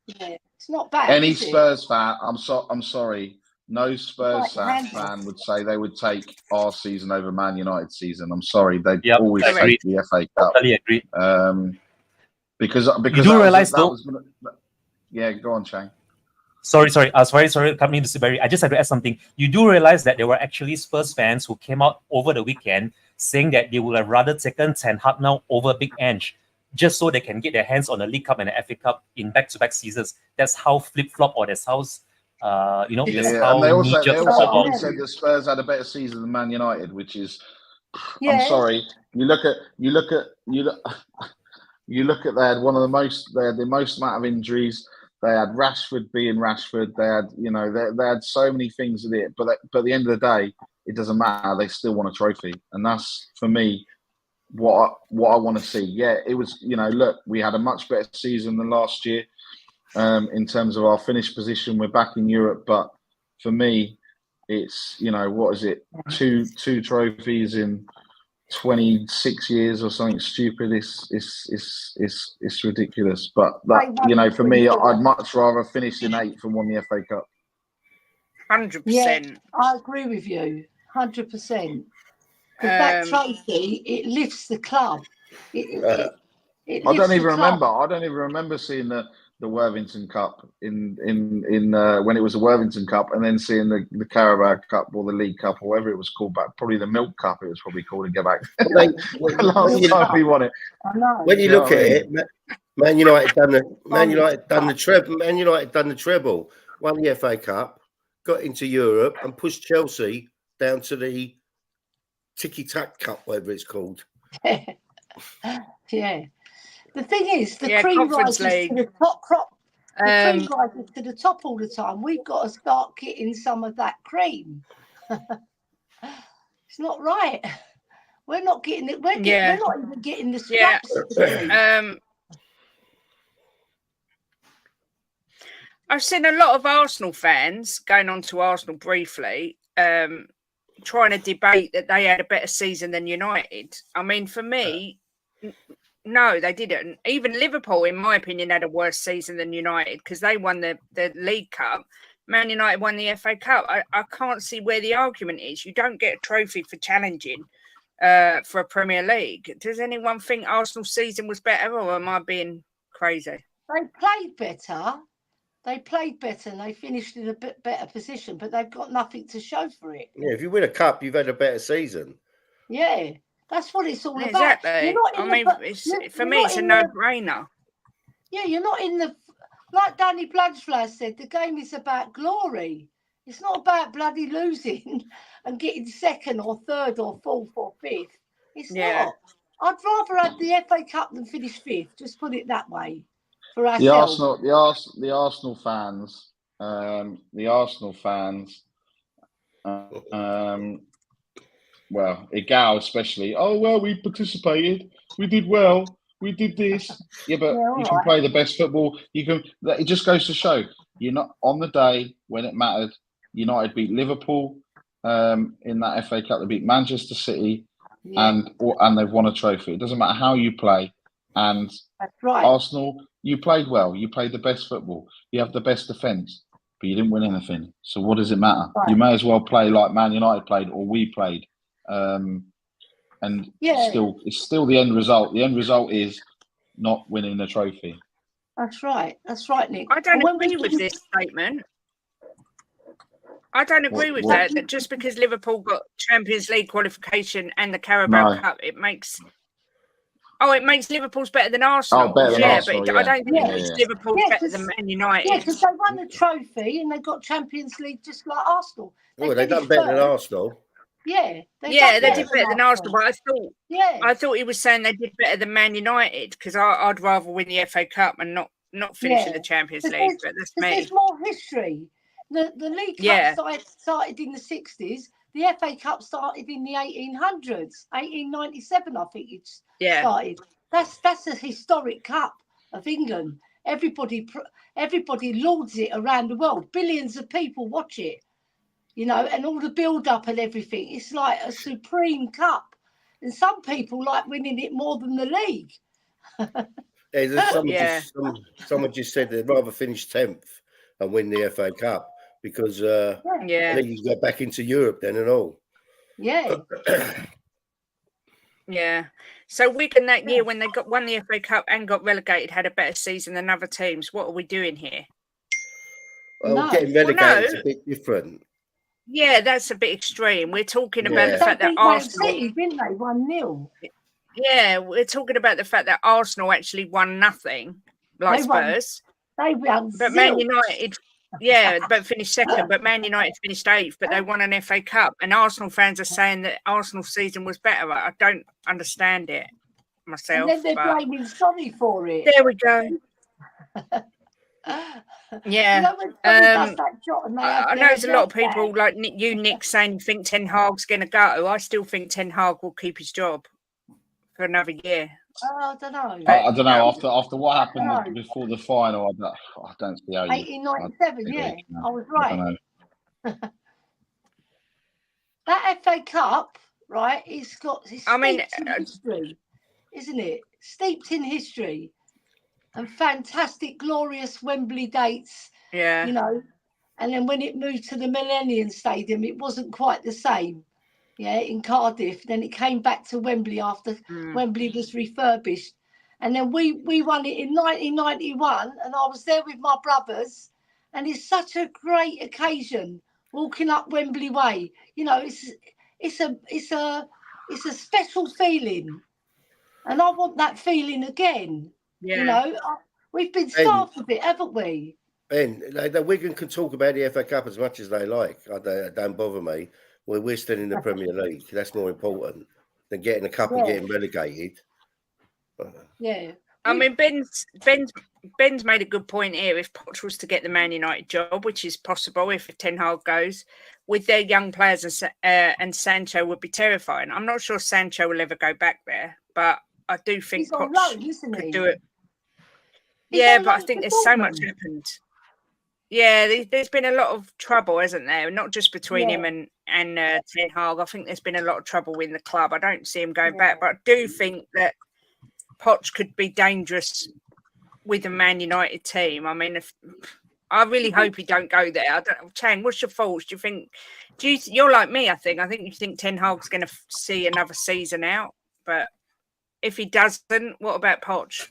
It's not bad. Any Spurs fan, I'm sorry. No Spurs fan would say they would take our season over Man United season. I'm sorry, they'd always take the FA Cup. Totally agree. Because you do realize though. Yeah, go on, Chang. Sorry. Coming to Barry, I just had to add something. You do realize that there were actually Spurs fans who came out over the weekend saying that they would have rather taken Ten Hag now over Big Ange, just so they can get their hands on the League Cup and the FA Cup in back-to-back seasons. That's how flip-flop, or that's how that's how. And they also said the Spurs had a better season than Man United, which is, I'm sorry. You look at they had the most amount of injuries. They had Rashford being Rashford. They had they had so many things with it. But at the end of the day, it doesn't matter. They still won a trophy, and that's for me what I want to see. Yeah, it was. Look, we had a much better season than last year in terms of our finish position. We're back in Europe, but for me, it's what is it? Two trophies in 26 years or something stupid. It's ridiculous. But that, for me, I'd much rather finish in 8th and won the FA Cup. 100%. Yeah, I agree with you. 100%. Because that trophy, it lifts the club. I don't even remember seeing the Worthington Cup in when it was the Worthington Cup, and then seeing the Carabao Cup or the League Cup or whatever it was called back. Probably the Milk Cup it was probably called and go back. Last time we won it. When you look at it, Man United done the treble, won the FA Cup, got into Europe, and pushed Chelsea down to the Tiki Tac Cup, whatever it's called. Yeah. The thing is, the cream rises to the top crop. The cream rises to the top all the time. We've got to start getting some of that cream. It's not right. We're not getting it. We're not even getting the scraps. I've seen a lot of Arsenal fans, going on to Arsenal briefly, trying to debate that they had a better season than United. I mean, for me, no, they didn't. Even Liverpool, in my opinion, had a worse season than United because they won the League Cup. Man United won the FA Cup. I can't see where the argument is. You don't get a trophy for challenging for a Premier League. Does anyone think Arsenal's season was better, or am I being crazy? They played better. And they finished in a bit better position, but they've got nothing to show for it. Yeah, if you win a cup, you've had a better season. Yeah, that's what it's all about. Exactly. For me, it's a no-brainer. Yeah, you're not in the... Like Danny Blanchflower said, the game is about glory. It's not about bloody losing and getting second or third or fourth or fifth. It's not. I'd rather have the FA Cup than finish fifth. Just put it that way. For ourselves. The Arsenal fans. Well, Igal especially. Oh well, we participated. We did well. We did this. Yeah, but you can play the best football. You can. It just goes to show you're not on the day when it mattered. United beat Liverpool in that FA Cup. They beat Manchester City, and they've won a trophy. It doesn't matter how you play. And that's right. Arsenal, you played well. You played the best football. You have the best defence, but you didn't win anything. So what does it matter? Right. You may as well play like Man United played or we played. It's still the end result. The end result is not winning the trophy. That's right. That's right, Nick. I don't agree with this statement. I don't agree with that. That just because Liverpool got Champions League qualification and the Carabao Cup, it makes Liverpool's better than Arsenal. Arsenal, but I don't think it makes Liverpool better than Man United. Yeah, because they won the trophy and they got Champions League just like Arsenal. They done better than Arsenal. Yeah, they did better than Arsenal. But I thought he was saying they did better than Man United, because I'd rather win the FA Cup and not finish in the Champions League. But that's me. There's more history. The League Cup started in the 60s. The FA Cup started in the 1800s, 1897, I think it started. That's a historic cup of England. Everybody lauds it around the world. Billions of people watch it, you know, and all the build-up and everything. It's like a supreme cup. And some people like winning it more than the league. Someone just said they'd rather finish 10th and win the FA Cup, because I think you go back into Europe then and all. Yeah. Yeah. So Wigan that year, when they won the FA Cup and got relegated, had a better season than other teams. What are we doing here? Well, getting relegated is a bit different. Yeah, that's a bit extreme. We're talking about the fact that Arsenal... City, didn't they? 1-0. Yeah, we're talking about the fact that Arsenal actually won nothing, like Spurs. They won but Man United... Yeah, but finished second. But Man United finished 8th, but they won an FA Cup. And Arsenal fans are saying that Arsenal's season was better. I don't understand it myself. And then they're blaming Sonny for it. There we go. Yeah. You know, I know there's a lot of people like you, Nick, saying you think Ten Hag's going to go. I still think Ten Hag will keep his job for another year. I don't know. I don't know. After what happened before the final, I don't see how. 1897, I was right. That FA Cup, right? It's steeped in history, isn't it? Steeped in history and fantastic, glorious Wembley dates. Yeah, you know. And then when it moved to the Millennium Stadium, it wasn't quite the same. Yeah, in Cardiff. Then it came back to Wembley after Wembley was refurbished. And then we won it in 1991, and I was there with my brothers. And it's such a great occasion walking up Wembley Way. You know, it's a special feeling, and I want that feeling again. Yeah. You know, we've been starved of it, haven't we? Ben, Wigan can talk about the FA Cup as much as they like. It don't bother me. We're still in the Premier League. That's more important than getting a cup and getting relegated. Yeah. I mean, Ben's made a good point here. If Poch was to get the Man United job, which is possible if Ten Hag goes, with their young players and Sancho would be terrifying. I'm not sure Sancho will ever go back there, but I do think Poch could do it. Yeah, but I think there's so much happened. Yeah, there's been a lot of trouble, hasn't there? Not just between him and Ten Hag. I think there's been a lot of trouble in the club. I don't see him going back, but I do think that Poch could be dangerous with the Man United team. I mean, I really hope he don't go there. I don't. Chang, what's your thoughts? You're like me? I think you think Ten Hag's going to see another season out, but if he doesn't, what about Poch?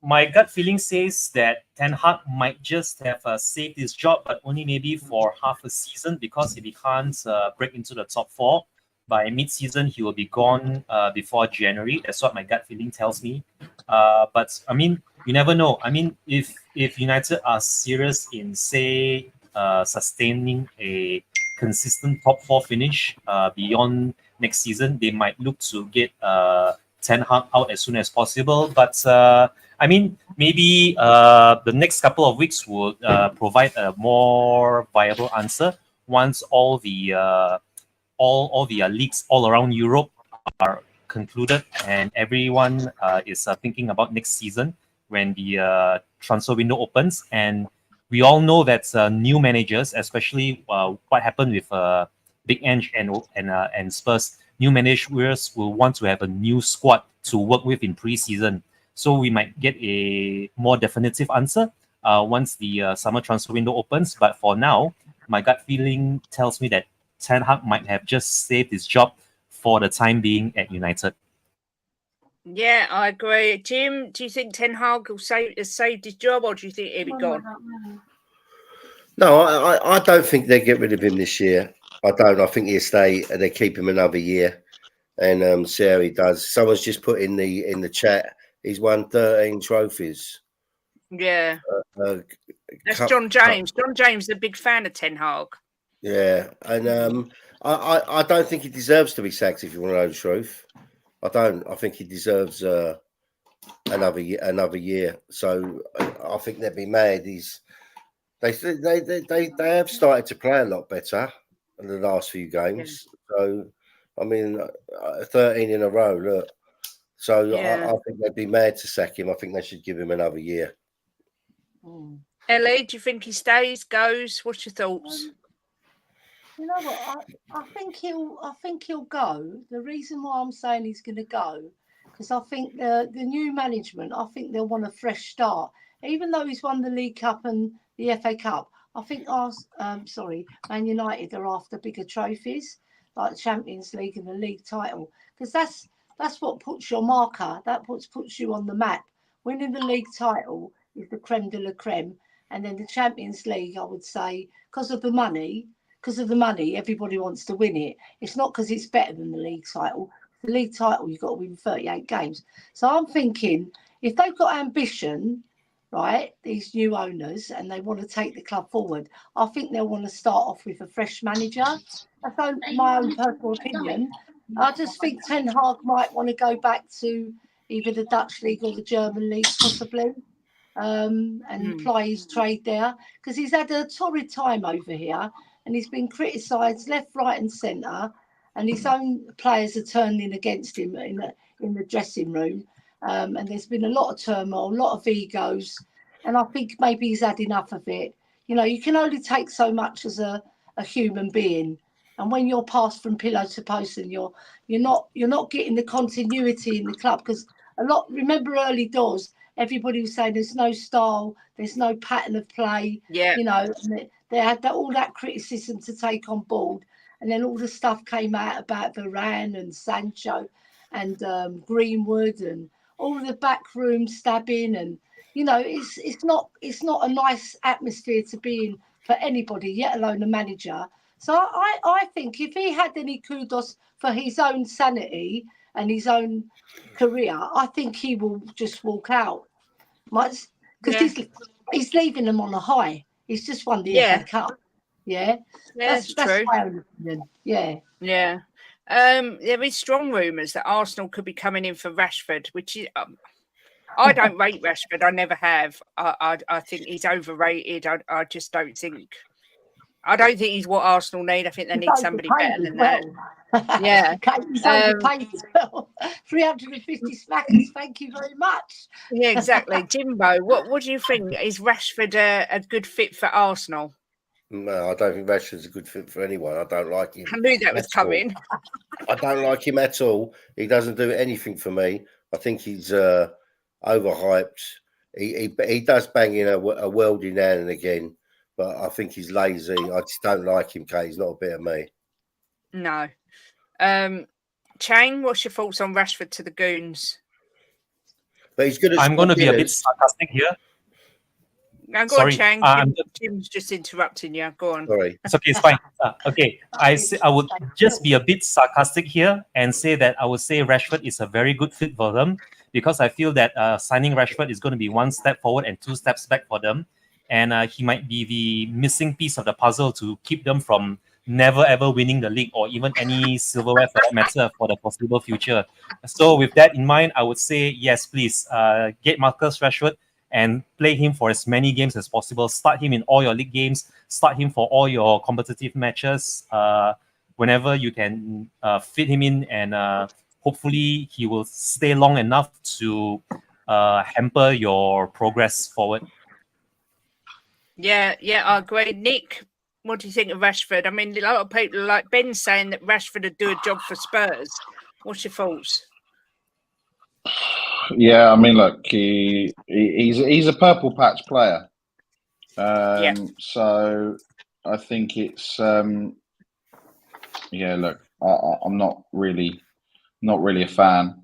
My gut feeling says that Ten Hag might just have saved his job, but only maybe for half a season, because if he can't break into the top 4 by mid-season, he will be gone before January. That's what my gut feeling tells me. But I mean, you never know. I mean, if United are serious in, say, sustaining a consistent top 4 finish beyond next season, they might look to get Ten Hag out as soon as possible. But I mean, maybe the next couple of weeks will provide a more viable answer once all the leagues all around Europe are concluded and everyone is thinking about next season when the transfer window opens. And we all know that new managers, especially what happened with Big Ange and Spurs, new managers will want to have a new squad to work with in pre-season. So we might get a more definitive answer once the summer transfer window opens. But for now, my gut feeling tells me that Ten Hag might have just saved his job for the time being at United. Yeah, I agree. Jim, do you think Ten Hag has saved his job, or do you think he'll be gone? No, I don't think they get rid of him this year. I don't. I think he'll stay and they keep him another year and see how he does. Someone's just put in the chat, he's won 13 trophies. Yeah. That's John James. John James is a big fan of Ten Hag. Yeah, and I don't think he deserves to be sacked. If you want to know the truth, I don't. I think he deserves another year. So I think they'd be mad. They have started to play a lot better in the last few games. Yeah. So I mean, 13 in a row. Look, so I think they'd be mad to sack him. I think they should give him another year. Ellie, do you think he stays, goes? What's your thoughts? You know what? I think he'll go. The reason why I'm saying he's going to go, because I think the new management, I think they'll want a fresh start. Even though he's won the League Cup and the FA Cup, I think Man United are after bigger trophies like the Champions League and the league title, because that's what puts your marker. That puts you on the map. Winning the league title is the creme de la creme, and then the Champions League, I would say, because of the money. Because of the money, everybody wants to win it. It's not because it's better than the league title. The league title, you've got to win 38 games. So I'm thinking, if they've got ambition, right, these new owners, and they want to take the club forward, I think they'll want to start off with a fresh manager. That's my own personal opinion. I just think Ten Hag might want to go back to either the Dutch league or the German league, possibly, and ply his trade there, because he's had a torrid time over here. And he's been criticised left, right, and centre, and his own players are turning against him in the dressing room. And there's been a lot of turmoil, a lot of egos, and I think maybe he's had enough of it. You know, you can only take so much as a human being, and when you're passed from pillow to post, and you're not getting the continuity in the club, because remember early doors, everybody was saying there's no style, there's no pattern of play. Yeah, you know. And they had all that criticism to take on board, and then all the stuff came out about Varane and Sancho and Greenwood and all the backroom stabbing, and it's not a nice atmosphere to be in for anybody, yet alone a manager. So I think if he had any kudos for his own sanity and his own career, I think he will just walk out, because he's leaving them on a high. He's just won the FA Cup. Yeah, that's true. My own opinion. Yeah. There is strong rumours that Arsenal could be coming in for Rashford, which is I don't rate Rashford. I never have. I think he's overrated. I just don't think. I don't think he's what Arsenal need. I think they need somebody better than that. Yeah. He's overpaid as well. 350 smackers. Thank you very much. Yeah, exactly. Jimbo, what do you think? Is Rashford a good fit for Arsenal? No, I don't think Rashford's a good fit for anyone. I don't like him. I knew that was coming. I don't like him at all. He doesn't do anything for me. I think he's overhyped. He does bang in a worldie now and again, but I think he's lazy. I just don't like him, Kate. He's not a bit of me. No. Chang, what's your thoughts on Rashford to the Goons? But he's good at I'm going to be a bit sarcastic here. Now, go on, Chang. Jim's just interrupting you. Go on. Sorry. It's okay. It's fine. Okay. I would just be a bit sarcastic here and say that I would say Rashford is a very good fit for them, because I feel that signing Rashford is going to be one step forward and two steps back for them. And he might be the missing piece of the puzzle to keep them from never ever winning the league or even any silverware for that matter for the foreseeable future. So with that in mind, I would say yes, please get Marcus Rashford and play him for as many games as possible. Start him in all your league games. Start him for all your competitive matches. Whenever you can fit him in, and hopefully he will stay long enough to hamper your progress forward. Yeah, I agree. Nick, what do you think of Rashford? I mean, a lot of people, like Ben, saying that Rashford would do a job for Spurs. What's your thoughts? Yeah, I mean, look, he's a purple patch player. So I think it's look, I'm not really a fan.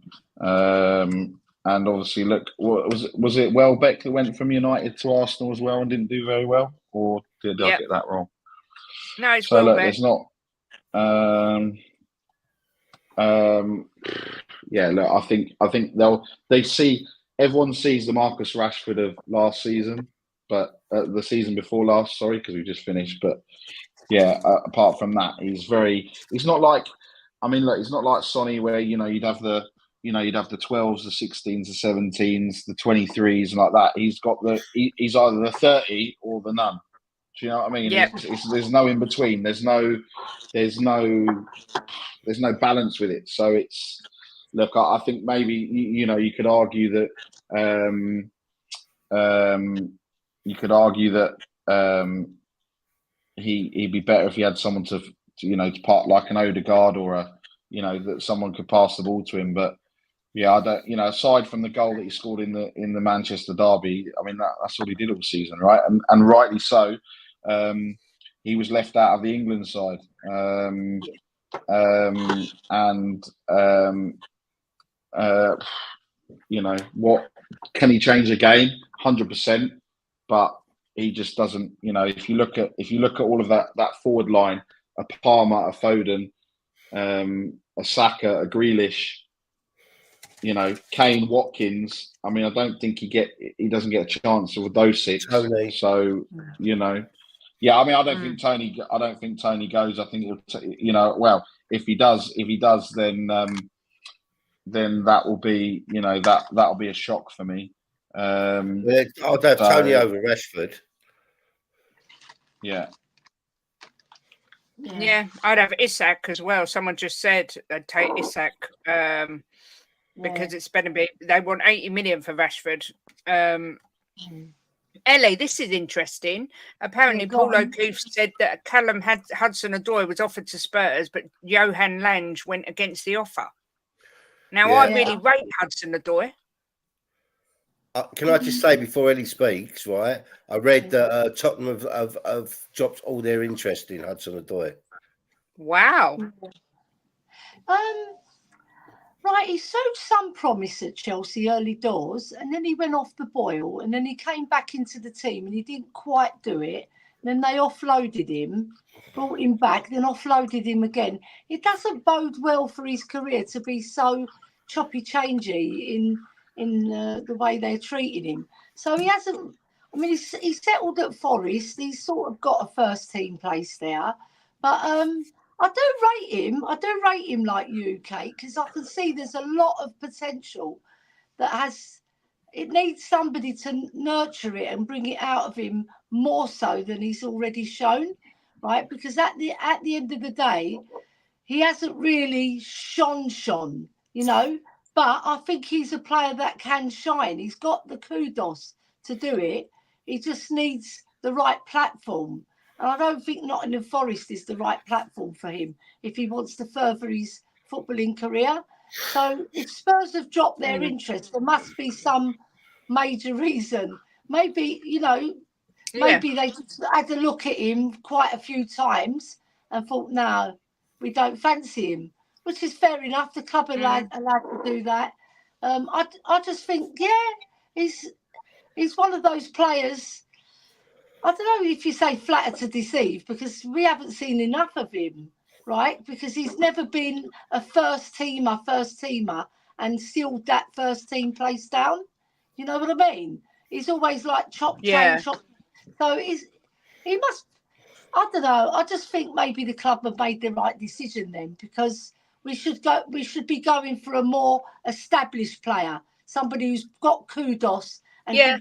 And obviously, look, was it Welbeck that went from United to Arsenal as well and didn't do very well, or did I get that wrong? No, it's so. Welbeck. Look, there's not. Look, I think they see, everyone sees the Marcus Rashford of last season, but the season before last, sorry, because we just finished. But yeah, apart from that, he's not like, I mean, look, he's not like Sonny where, you'd have the 12s, the 16s, the 17s, the 23s and like that. He's either the 30 or the none. Do you know what I mean? Yeah. There's no in between. There's no balance with it. So it's, look, I think maybe, you could argue that, he'd be better if he had someone to part like an Odegaard or that someone could pass the ball to him. But yeah, I don't. Aside from the goal that he scored in the Manchester derby, I mean that's all he did all season, right? And rightly so. He was left out of the England side, what can he change the game? 100%, but he just doesn't. If you look at all of that forward line, a Palmer, a Foden, a Saka, a Grealish, Kane, Watkins. I mean, I don't think he doesn't get a chance with those six. Tony. So yeah. I mean, I don't think Tony goes. I think he'll. Well, if he does, then that will be that'll be a shock for me. I'd have Tony over Rashford. Yeah. Yeah, I'd have Isak as well. Someone just said they'd take Isak because it's better. They want 80 million for Rashford. Ellie, this is interesting. Apparently, Paul O'Keefe said that Callum Hudson-Odoi was offered to Spurs, but Johan Lange went against the offer. Now, I really rate Hudson-Odoi. Can I just say before Ellie speaks, right? I read that Tottenham have dropped all their interest in Hudson-Odoi. Wow. Right, he showed some promise at Chelsea early doors, and then he went off the boil, and then he came back into the team, and he didn't quite do it. Then they offloaded him, brought him back, then offloaded him again. It doesn't bode well for his career to be so choppy-changey in the way they're treating him. So he hasn't. I mean, he's settled at Forest. He's sort of got a first-team place there, but I do rate him. I do rate him like you, Kate, because I can see there's a lot of potential that it needs somebody to nurture it and bring it out of him more so than he's already shown, right? Because at the end of the day, he hasn't really shone, but I think he's a player that can shine. He's got the kudos to do it. He just needs the right platform. And I don't think Nottingham Forest is the right platform for him if he wants to further his footballing career. So if Spurs have dropped their interest, there must be some major reason. Maybe, maybe they just had a look at him quite a few times and thought, no, we don't fancy him, which is fair enough. The club are allowed to do that. I just think, he's one of those players. I don't know if you say flatter to deceive, because we haven't seen enough of him, right? Because he's never been a first teamer and sealed that first team place down. You know what I mean? He's always like chop. So he must, I don't know. I just think maybe the club have made the right decision then, because we should be going for a more established player, somebody who's got kudos and can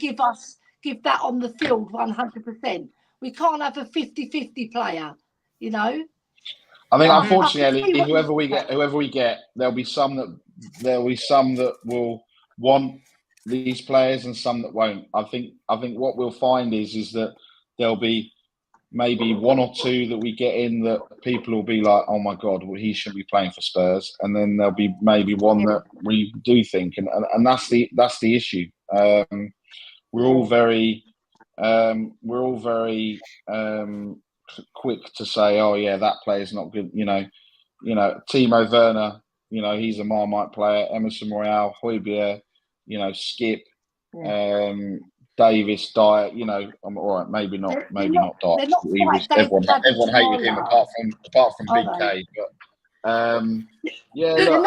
give that on the field 100%. We can't have a 50-50 player, I think, unfortunately, whoever we get, there'll be some that will want these players and some that won't. I think what we'll find is that there'll be maybe one or two that we get in that people will be like, oh my God, well, he shouldn't be playing for Spurs. And then there'll be maybe one that we do think, and that's the issue. We're all very quick to say, oh yeah, that player's not good. Timo Werner, he's a Marmite player. Emerson Royale, Højbjerg, Skip, Davis, Dyer. I'm all right. Maybe not Dyer. Everyone hated him apart from Big K. But they're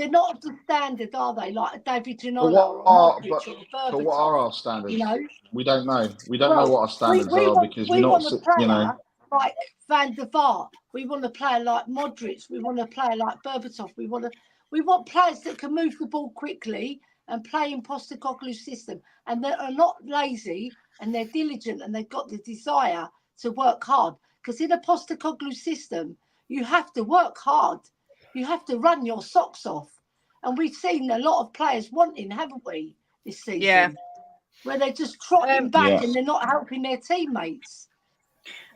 not of the standard, are they? Like David Ginola or Modric. But what are our standards? We don't know. We don't know what our standards are, because we're not. like Van der Vaart. We want a player like Modric. We want a player like Berbatov. We want players that can move the ball quickly and play in Postecoglou's system, and that are not lazy and they're diligent and they've got the desire to work hard. Because in a Postecoglou system, you have to work hard. You have to run your socks off. And we've seen a lot of players wanting, haven't we, this season? Yeah. Where they're just trotting back and they're not helping their teammates.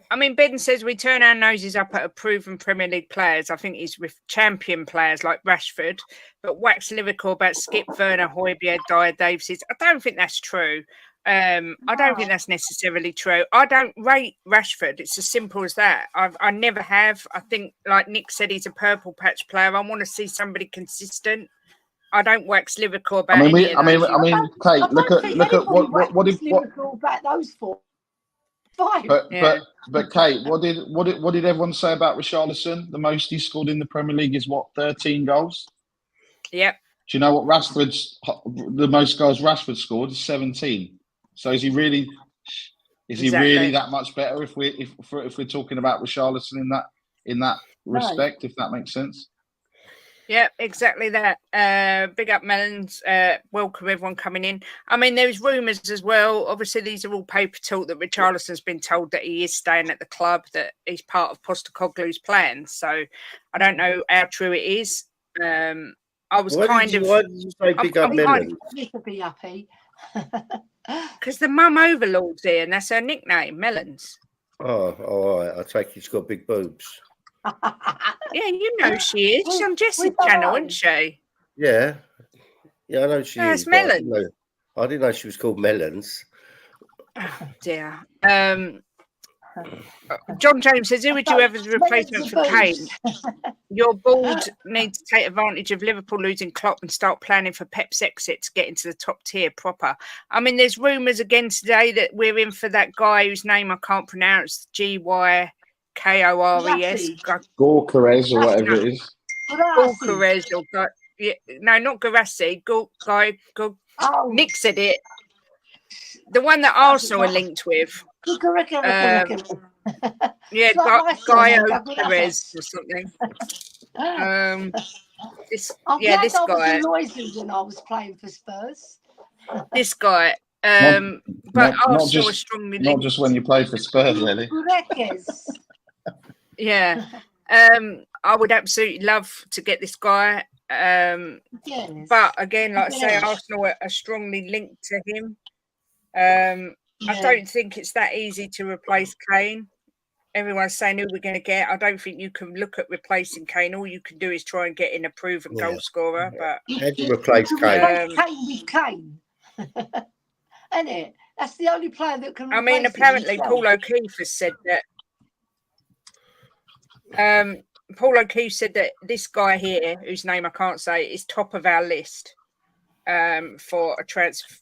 I mean, Ben says we turn our noses up at a proven Premier League players. I think he's with champion players like Rashford, but wax lyrical about Skip, Werner, Højbjerg, Dyer, Davies. I don't think that's true. I don't think that's necessarily true. I don't rate Rashford. It's as simple as that. I never have. I think, like Nick said, he's a purple patch player. I want to see somebody consistent. I don't wax lyrical about any of those. I mean, Kate, look at what did lyrical about those four. Fine. But Kate, what did everyone say about Richarlison? The most he scored in the Premier League is what, 13 goals? Yep. Do you know what the most goals Rashford scored is 17? So is he really that much better if we're talking about Richarlison in that respect, if that makes sense? Yeah, exactly that. Big up Melons. Welcome everyone coming in. I mean, there's rumours as well. Obviously, these are all paper talk that Richarlison's been told that he is staying at the club, that he's part of Postecoglou's plans. So I don't know how true it is. I was Why did you say big up Melons? You could be happy. Because the mum overlord's here, and that's her nickname, Melons. Oh, all right. I take she's got big boobs. Yeah, you know she is. She's on Jess's channel, isn't she? Yeah, I know she is. It's Melons. I didn't know she was called Melons. Oh dear. John James says, who would you have as a replacement for Kane? Your board needs to take advantage of Liverpool losing Klopp and start planning for Pep's exit to get into the top tier proper. I mean, there's rumours again today that we're in for that guy whose name I can't pronounce, Gykores. Gykores or whatever it is. Gykores or no, not Garassi. Nick said it. The one that Arsenal are linked with. Yeah, Gykores or something. This guy. Noises when I was playing for Spurs. This guy. But Arsenal are strongly linked. Not just when you play for Spurs, really. Yeah. I would absolutely love to get this guy. But again, like I say, Arsenal are strongly linked to him. I don't think it's that easy to replace Kane. Everyone's saying who we're going to get. I don't think you can look at replacing Kane. All you can do is try and get in a proven goal scorer. But how do you replace Kane? Kane with Kane. Isn't it? That's the only player that can. I mean, apparently Paul O'Keefe has said that. Paul O'Keefe said that this guy here, whose name I can't say, is top of our list for a transfer,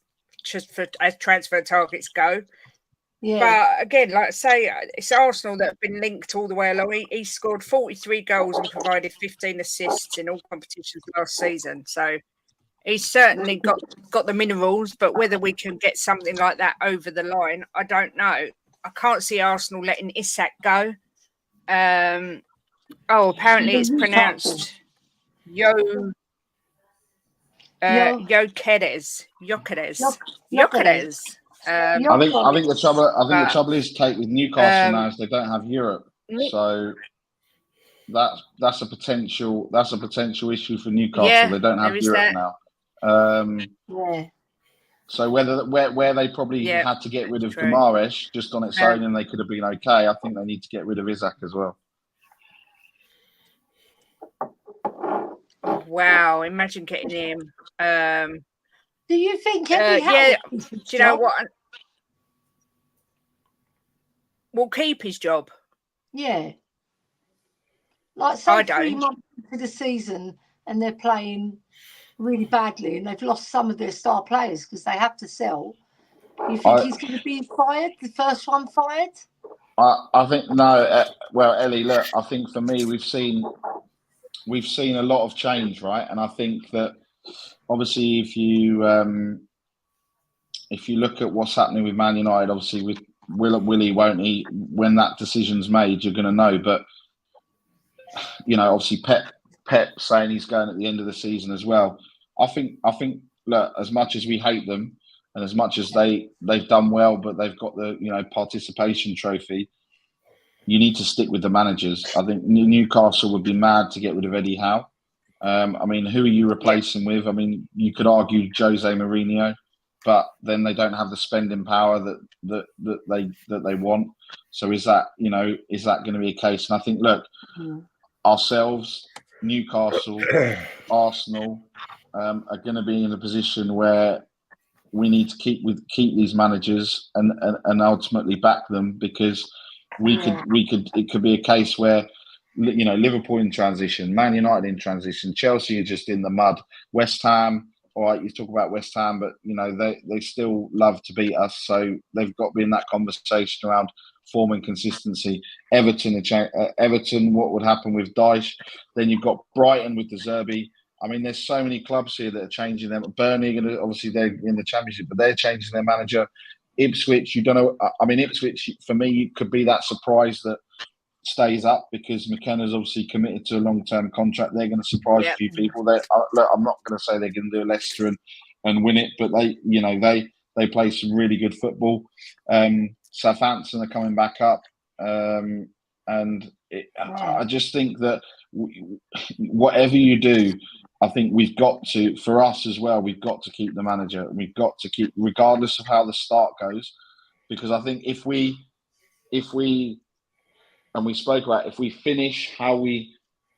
just for as transfer targets go. Yeah. But again, like I say, it's Arsenal that have been linked all the way along. He scored 43 goals and provided 15 assists in all competitions last season. So he's certainly got the minerals, but whether we can get something like that over the line, I don't know. I can't see Arsenal letting Isak go. Apparently it's pronounced Gykores. I think the trouble is, Kate, with Newcastle now is they don't have Europe, so that's a potential issue for Newcastle. Yeah, they don't have Europe now. So where they probably had to get rid of Guimaraes just on its own, and they could have been okay. I think they need to get rid of Isak as well. Wow! Imagine getting him. Do you think? Do you know what? We'll keep his job. Yeah. Like say 3 months into the season, and they're playing really badly, and they've lost some of their star players because they have to sell. You think he's going to be fired? The first one fired? I think no. Well, Ellie, look. I think for me, we've seen a lot of change, right? And I think that obviously, if you look at what's happening with Man United, obviously will he, won't he? When that decision's made, you're going to know. But obviously Pep saying he's going at the end of the season as well. I think look, as much as we hate them and as much as they've done well, but they've got the participation trophy, you need to stick with the managers. I think Newcastle would be mad to get rid of Eddie Howe. I mean, who are you replacing with? I mean, you could argue Jose Mourinho, but then they don't have the spending power that they want. So is that going to be a case? And I think, look, ourselves, Newcastle, Arsenal are going to be in a position where we need to keep these managers and ultimately back them, because it could be a case where Liverpool in transition, Man United in transition, Chelsea are just in the mud, West Ham. All right, you talk about West Ham, but they still love to beat us, so they've got to be in that conversation around form and consistency. Everton, what would happen with Dyche? Then you've got Brighton with De Zerbi. I mean, there's so many clubs here that are changing them. Burnley, obviously they're in the Championship, but they're changing their manager. Ipswich, you don't know. I mean, Ipswich for me could be that surprise that stays up, because McKenna's obviously committed to a long-term contract. They're going to surprise a few people. Look, I'm not going to say they're going to do Leicester and win it, but they play some really good football. Southampton are coming back up, I just think that whatever you do, I think we've got to, for us as well, we've got to keep the manager. We've got to keep, regardless of how the start goes, because I think if we and we spoke about, if we finish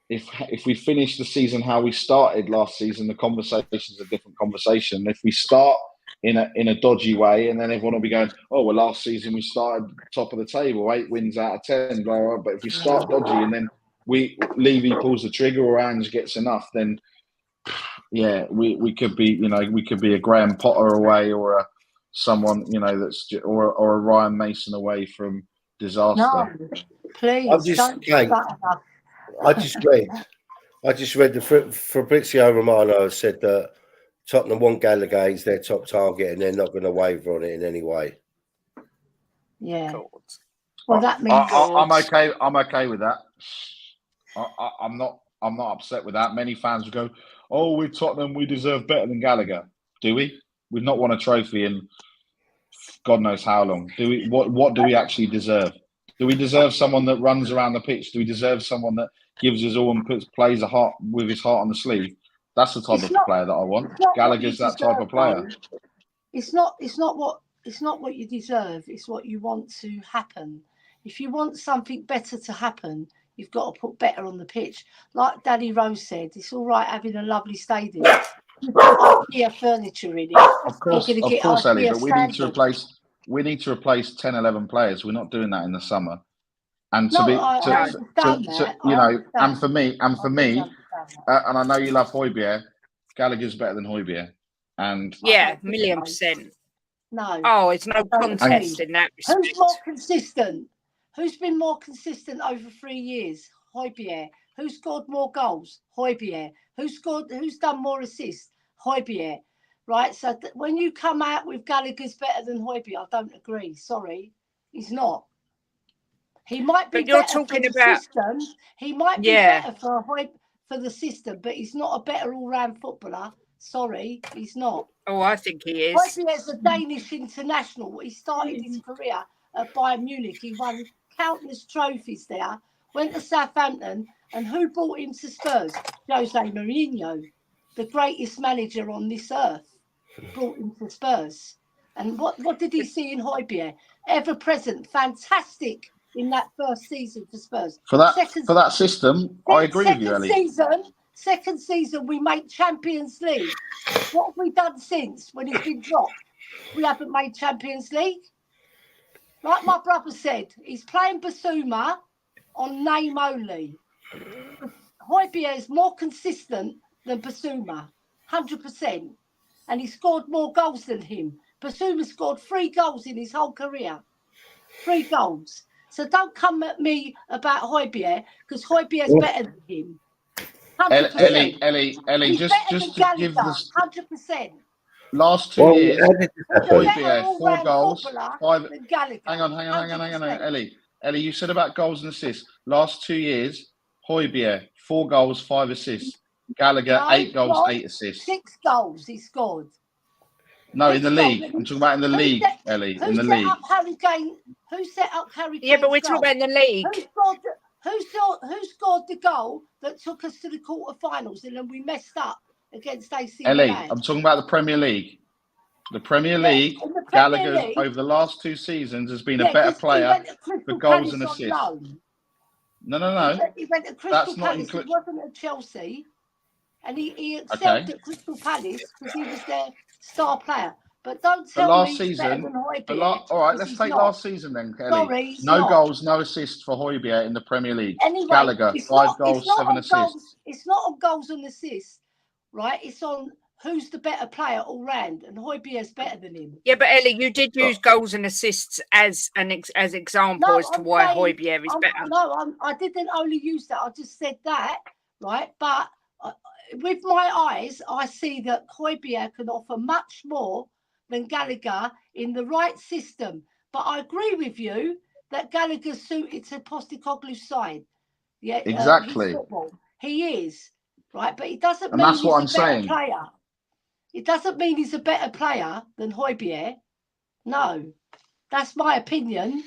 the season how we started last season, the conversation's a different conversation. If we start in a dodgy way, and then everyone will be going, oh well, last season we started top of the table, 8 wins out of 10, blah, blah, blah. But if we start dodgy and then Levy pulls the trigger or Ange gets enough, then we could be a Graham Potter away, or someone or a Ryan Mason away from disaster. No, please. I just read the Fabrizio Romano said that Tottenham want Gallagher, he's their top target, and they're not going to waver on it in any way. Yeah. Well, that means I'm okay. I'm okay with that. I'm not upset with that. Many fans will go, "Oh, with Tottenham, we deserve better than Gallagher." Do we? We've not won a trophy in God knows how long. Do we? What do we actually deserve? Do we deserve someone that runs around the pitch? Do we deserve someone that gives his all and plays with his heart on the sleeve? That's the type of player that I want. Gallagher's that type of player. It's not what you deserve. It's what you want to happen. If you want something better to happen, you've got to put better on the pitch. Like Danny Rose said, it's all right having a lovely stadium. You put IKEA furniture in it. Of course, Ellie, but we need to replace 10, 11 players. We're not doing that in the summer. And and for me, and I know you love Højbjerg, Gallagher's better than Højbjerg. And $1,000,000%. No. Oh, it's no contest in that respect. Who's more consistent? Who's been more consistent over 3 years? Højbjerg. Who scored more goals? Højbjerg. Who's done more assists? Højbjerg. Right. So when you come out with Gallagher's better than Højbjerg, I don't agree. Sorry, he's not. He might be better for the system. He might be better for the system, but he's not a better all-round footballer. Sorry, he's not. Oh, I think he is. Højbjerg's a Danish international. He started his career at Bayern Munich. He won countless trophies there. Went to Southampton, and who brought him to Spurs? Jose Mourinho, the greatest manager on this earth, brought him to Spurs. And what did he see in Højbjerg? Ever present, fantastic in that first season for Spurs. For that system, I agree with you, Ellie. Second season, we made Champions League. What have we done since when he's been dropped? We haven't made Champions League. Like my brother said, he's playing Basuma on name only. Højbjerg is more consistent than Basuma, 100%. And he scored more goals than him. Basuma scored 3 goals in his whole career. 3 goals. So don't come at me about Højbjerg, because Højbjerg's better than him. 100%. Ellie, just to give this 100%. Last 2 years, how did this happen? Højbjerg, 4 goals, 5. Gallagher. Hang on, Ellie, you said about goals and assists. Last 2 years, Højbjerg, 4 goals, 5 assists. Gallagher, 8 goals, 8 assists. 6 goals he scored. No, in the league. I'm talking about in the league, Ellie. In the league. Who set up Harry Kane's Yeah, but we're talking about in the league. Who scored the goal that took us to the quarterfinals and then we messed up against AC Ellie, Milan? I'm talking about the Premier League. The Premier League, Gallagher over the last 2 seasons has been a better player for goals and assists. No. He went to Crystal Palace. He wasn't at Chelsea, and he excelled at Crystal Palace because he was their star player. But don't tell me he's better than Højbjerg. All right, let's take last season then, Kelly. Sorry, no goals, no assists for Højbjerg in the Premier League. Anyway, Gallagher, 5 goals, 7 assists. It's not on goals and assists, right? It's on who's the better player all round, and Højbjerg's better than him. Yeah, but Ellie, you did use goals and assists as example as to why Højbjerg is better. No, I didn't only use that. I just said that, right? But with my eyes, I see that Højbjerg can offer much more than Gallagher in the right system. But I agree with you that Gallagher's suited to Postecoglou's side. Yeah, exactly. He is, right? But it doesn't mean he's a better player. It doesn't mean he's a better player than Højbjerg. No, that's my opinion.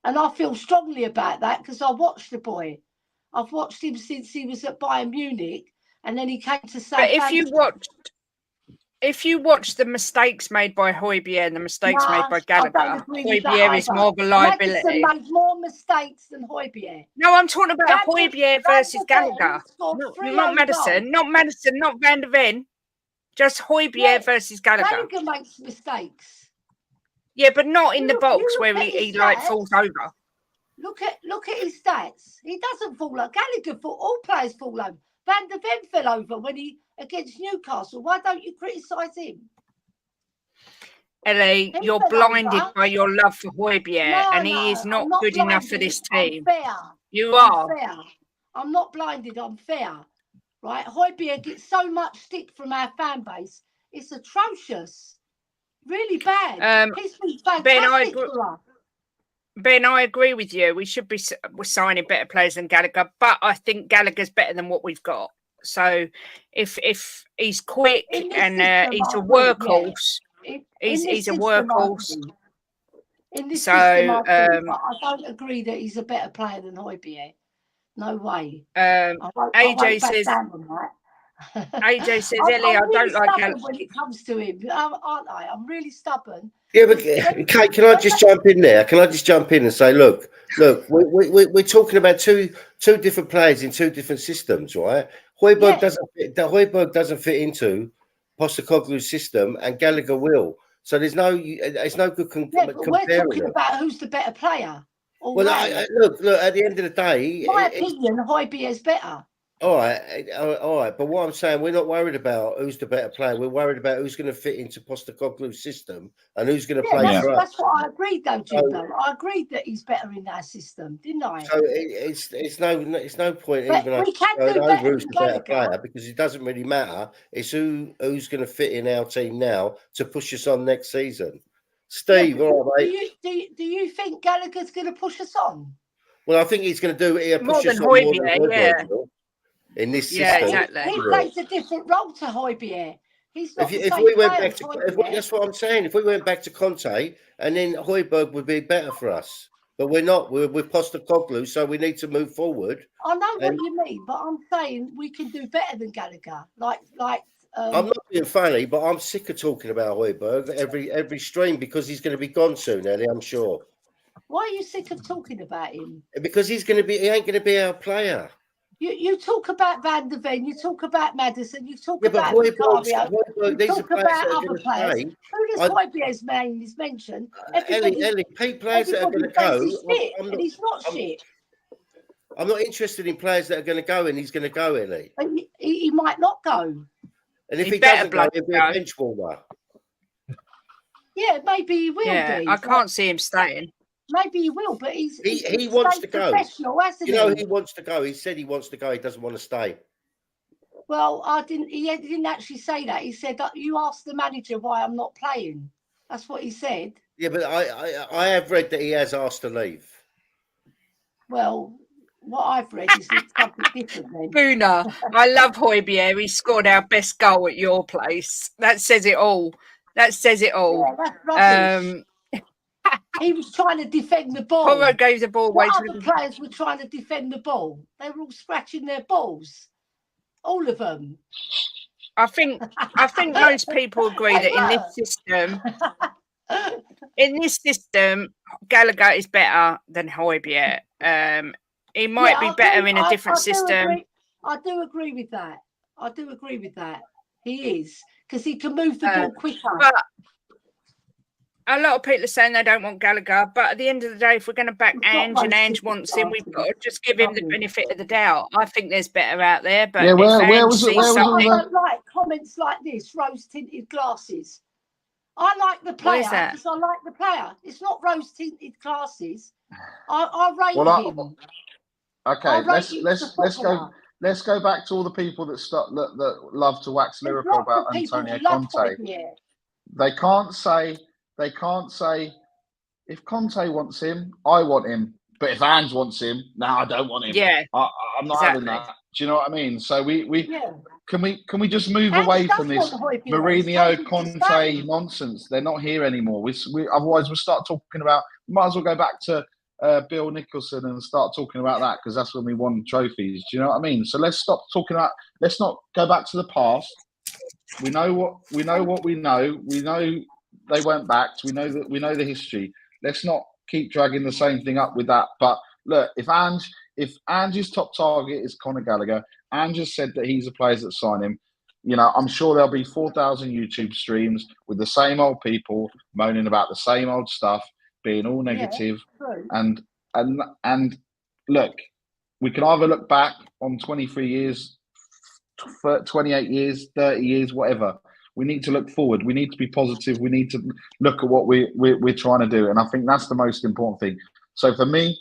And I feel strongly about that because I watched the boy. I've watched him since he was at Bayern Munich and then he came to Southampton. But if you watch the mistakes made by Højbjerg and the mistakes made by Gallagher, Højbjerg is more of a liability. Maddison made more mistakes than Højbjerg. No, I'm talking about Højbjerg versus Gallagher. Not Maddison, not Van der Ven. Just Højbjerg versus Gallagher. Gallagher makes mistakes. Yeah, but not in the box where he like falls over. Look at his stats. He doesn't fall over. Gallagher all players fall over. Van der Ven fell over when he against Newcastle. Why don't you criticise him? Ellie, you're blinded by your love for Højbjerg, and he is not good enough for this team. You are. I'm not blinded. I'm fair. Right, Højbjerg gets so much stick from our fan base. It's atrocious, really bad. He's been fantastic for us. Ben, I agree with you. We should be signing better players than Gallagher, but I think Gallagher's better than what we've got. So, if he's quick and he's a workhorse, he's a workhorse. In this system, I don't agree that he's a better player than Højbjerg. No way. AJ says, Ellie, I don't like Gallagher. When it comes to him, aren't I? I'm really stubborn. Yeah, but Kate, can I just jump in there? Can I just jump in and say, look, we're talking about two different players in 2 different systems, right? Højbjerg doesn't fit into Postecoglou's system, and Gallagher will. So there's no good comparing. We're talking about who's the better player. Well, look. At the end of the day, my opinion, Højbjerg is better. All right. But what I'm saying, we're not worried about who's the better player. We're worried about who's going to fit into Postecoglou's system and who's going to play for us. That's what I agreed, though, Jimbo. I agreed that he's better in that system, didn't I? So it's no point but even we can do better who's the better player, because it doesn't really matter. It's who's going to fit in our team now to push us on next season. Steve, all right, mate. Do you think Gallagher's going to push us on? Well, I think he's going to do it. More than Højbjerg, in this system. Exactly. He plays a different role to Højbjerg. He's not if we went back to that's what I'm saying. If we went back to Conte, and then Højbjerg would be better for us. But we're not. We're with Postecoglou, so we need to move forward. I know what you mean, but I'm saying we can do better than Gallagher. I'm not being funny, but I'm sick of talking about Højbjerg every stream because he's going to be gone soon, Ellie, I'm sure. Why are you sick of talking about him? Because he ain't going to be our player. You talk about Van der Ven, you talk about Maddison, you talk about Vicario, you talk about other players. Who does Højbjerg's name is mentioned? Ellie, players that are going to go. He's not shit. I'm not interested in players that are going to go, and he's going to go, Ellie. He might not go. And if he doesn't go, he'll be a bench warmer. Yeah, maybe he will be. I can't see him staying. Maybe he will, but he wants to go. He wants to go. He wants to go. He said he wants to go. He doesn't want to stay. Well, I didn't. He didn't actually say that. He said that you asked the manager why I'm not playing. That's what he said. Yeah, but I have read that he has asked to leave. Well, what I've read is something different then. Boona, I love Højbjerg. He scored our best goal at your place. That says it all. That says it all. Yeah, that's rubbish. He was trying to defend the ball. Porro gave the ball away. What other players were trying to defend the ball? They were all scratching their balls. All of them. I think most people agree that in this system, Gallagher is better than Højbjerg. He might be better in a different system. I do agree with that. He is, because he can move the ball quicker. But a lot of people are saying they don't want Gallagher, but at the end of the day, if we're going to back Ange and Ange wants him, we've got to just give him the benefit of the doubt. I think there's better out there, but yeah, where was it? I don't like comments like this, rose-tinted glasses. I like the player because I like the player. It's not rose-tinted glasses. I rate him. Okay, let's go back to all the people that love to wax lyrical about Antonio Conte. They can't say if Conte wants him, I want him. But if Ange wants him, no, I don't want him. Yeah, I'm not having that. Do you know what I mean? So can we just move away from this Mourinho Conte nonsense? They're not here anymore. Otherwise we'll start talking about. We might as well go back to Bill Nicholson and start talking about that, because that's when we won trophies. Do you know what I mean? So let's stop talking about. Let's not go back to the past. We know what we know. We know they weren't backed. We know the history. Let's not keep dragging the same thing up with that. But look, if Ange's top target is Conor Gallagher, Ange has said that he's the players that sign him. You know, I'm sure there'll be 4,000 YouTube streams with the same old people moaning about the same old stuff, being all negative. Yeah, and look, we can either look back on 23 years, 28 years, 30 years, whatever. We need to look forward. We need to be positive. We need to look at what we're trying to do. And I think that's the most important thing. So for me,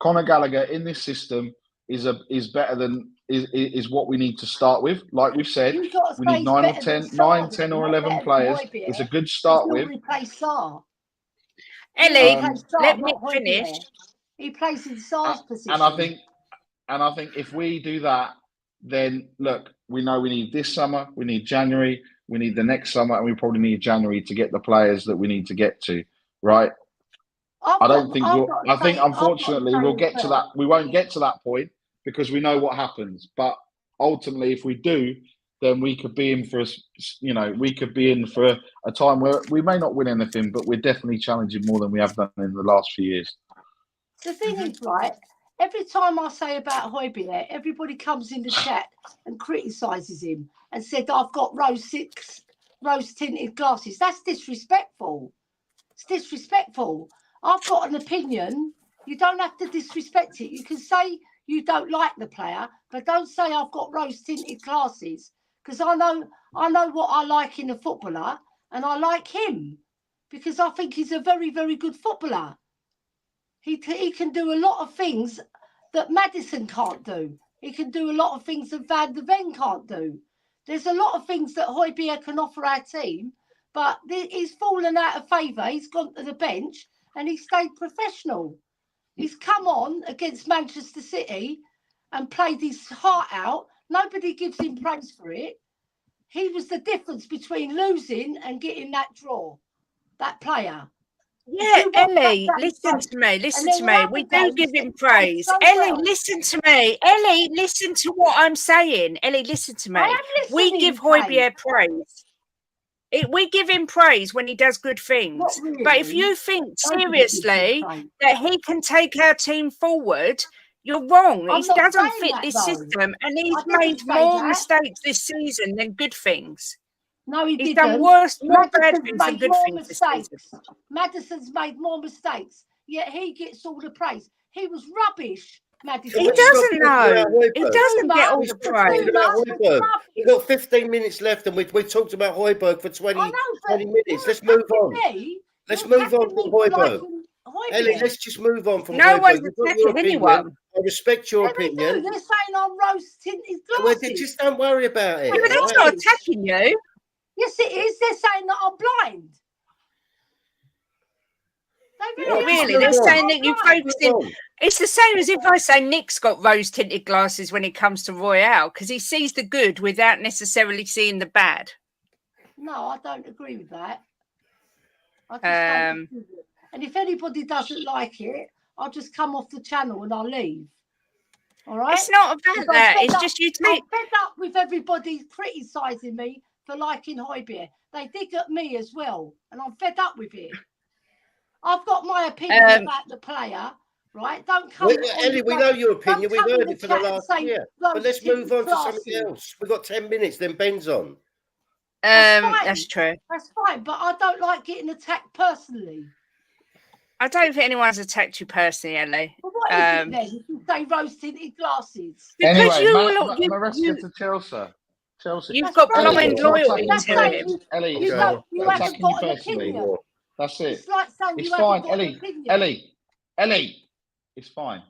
Conor Gallagher in this system is better than is what we need to start with. Like we've said, we need 9 or 11 players. It's a good start with. Ellie, let me finish. He plays in Sar's position. And I think if we do that, then look, we know we need this summer, we need January, we need the next summer, and we probably need January to get the players that we need to get to, right? I think unfortunately we'll get to that. We won't get to that point because we know what happens. But ultimately, if we do, then we could be in for a time where we may not win anything, but we're definitely challenging more than we have done in the last few years. The thing is, right, every time I say about Højbjerg, everybody comes in the chat and criticises him and said, I've got rose-tinted glasses. That's disrespectful. It's disrespectful. I've got an opinion. You don't have to disrespect it. You can say you don't like the player, but don't say I've got rose-tinted glasses, because I know what I like in a footballer, and I like him because I think he's a very, very good footballer. He can do a lot of things that Maddison can't do. He can do a lot of things that Van de Ven can't do. There's a lot of things that Højbjerg can offer our team, but he's fallen out of favour. He's gone to the bench and he stayed professional. He's come on against Manchester City and played his heart out. Nobody gives him praise for it. He was the difference between losing and getting that draw, that player. Yeah, Ellie, listen to me. We do give him praise. Ellie, listen to me. Ellie, listen to what I'm saying. Ellie, listen to me. We give Højbjerg praise. We give him praise when he does good things. Really. But if you think seriously that he can take our team forward, you're wrong. He doesn't fit this system, and he's made more mistakes this season than good things. No, he didn't. He's done more bad things than good things this season. Maddison's made more mistakes, yet he gets all the praise. He was rubbish, Maddison. He doesn't know. He doesn't get all the praise. We've got 15 minutes left, and we talked about Højbjerg for 20 minutes. Let's move on. Let's move on from Højbjerg. Ellie, let's just move on from Højbjerg. No one's attacking anyone. respect your They do. opinion. They're saying I'm rose-tinted Well, glasses. just don't worry about it. But that's not attacking you. Yes, it is. They're saying that I'm blind. Not really. They're saying that you focus in. It's the same as if I say Nick's got rose-tinted glasses when it comes to Royale, because he sees the good without necessarily seeing the bad. No, I don't agree with that. I just don't agree with it. And if anybody doesn't like it, I'll just come off the channel and I'll leave. All right? It's not about that. It's just you take. I'm fed up with everybody criticising me for liking Højbjerg. They dig at me as well, and I'm fed up with it. I've got my opinion about the player, right? Don't come. Ellie, we know your opinion. We've heard it for the last year. But let's move on to something else. We've got 10 minutes, then Ben's on. That's true. That's fine, but I don't like getting attacked personally. I don't think anyone's attacked you personally, Ellie. Well, what is it then? If you say rose-tinted glasses. Because anyway, Maresca to Chelsea. You've got blind loyalty to him. Ellie, you haven't got an opinion. That's it. It's like saying it's you fine, haven't got an opinion. Ellie. It's fine.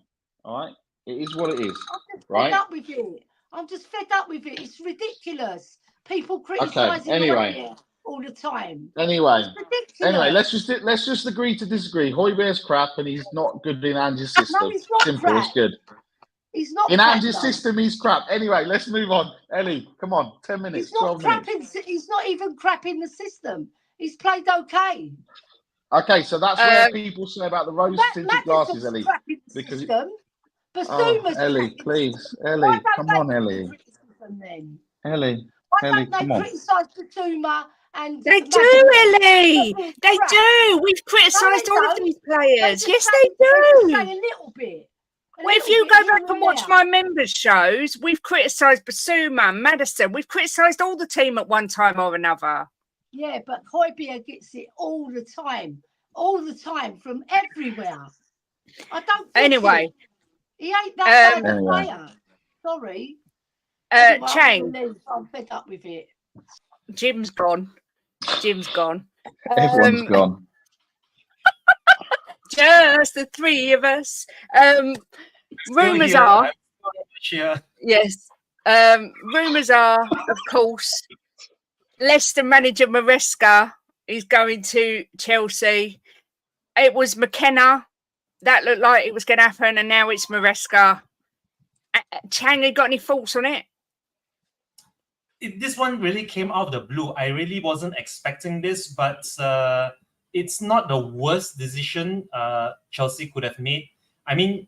All right. It is what it is. I'm just right. Fed up with it. I'm just fed up with it. It's ridiculous. People criticising all the time. Anyway, let's just agree to disagree. Højbjerg's crap, and he's not good in Ange's system. No, he's not Simple, crap. it's good. He's not in crap, Ange's system. He's crap. Anyway, let's move on. Ellie, come on, 10 minutes. He's not 12 minutes. He's not even crap in the system. He's played okay. Okay, so that's where people say about the rose-tinted glasses, Ellie. Because Ellie, please, Ellie, come on, Ellie. Ellie, come on. They criticise Basuma and they do, Ellie. They do. We've criticised all of these players. Yes, they do. Say a little bit. Well, if you go back and watch my members' shows, we've criticised Basuma, Maddison. We've criticised all the team at one time or another. Yeah, but Højbjerg gets it all the time from everywhere. I don't. Anyway, he ain't that bad a player. Sorry. Chang. I'm fed up with it. Jim's gone. Everyone's gone. Just the three of us. Rumours are. Yes. Rumours are, of course, Leicester manager Maresca is going to Chelsea. It was McKenna. That looked like it was going to happen, and now it's Maresca. Chang, you got any thoughts on it? This one really came out of the blue. I really wasn't expecting this, but it's not the worst decision Chelsea could have made. I mean,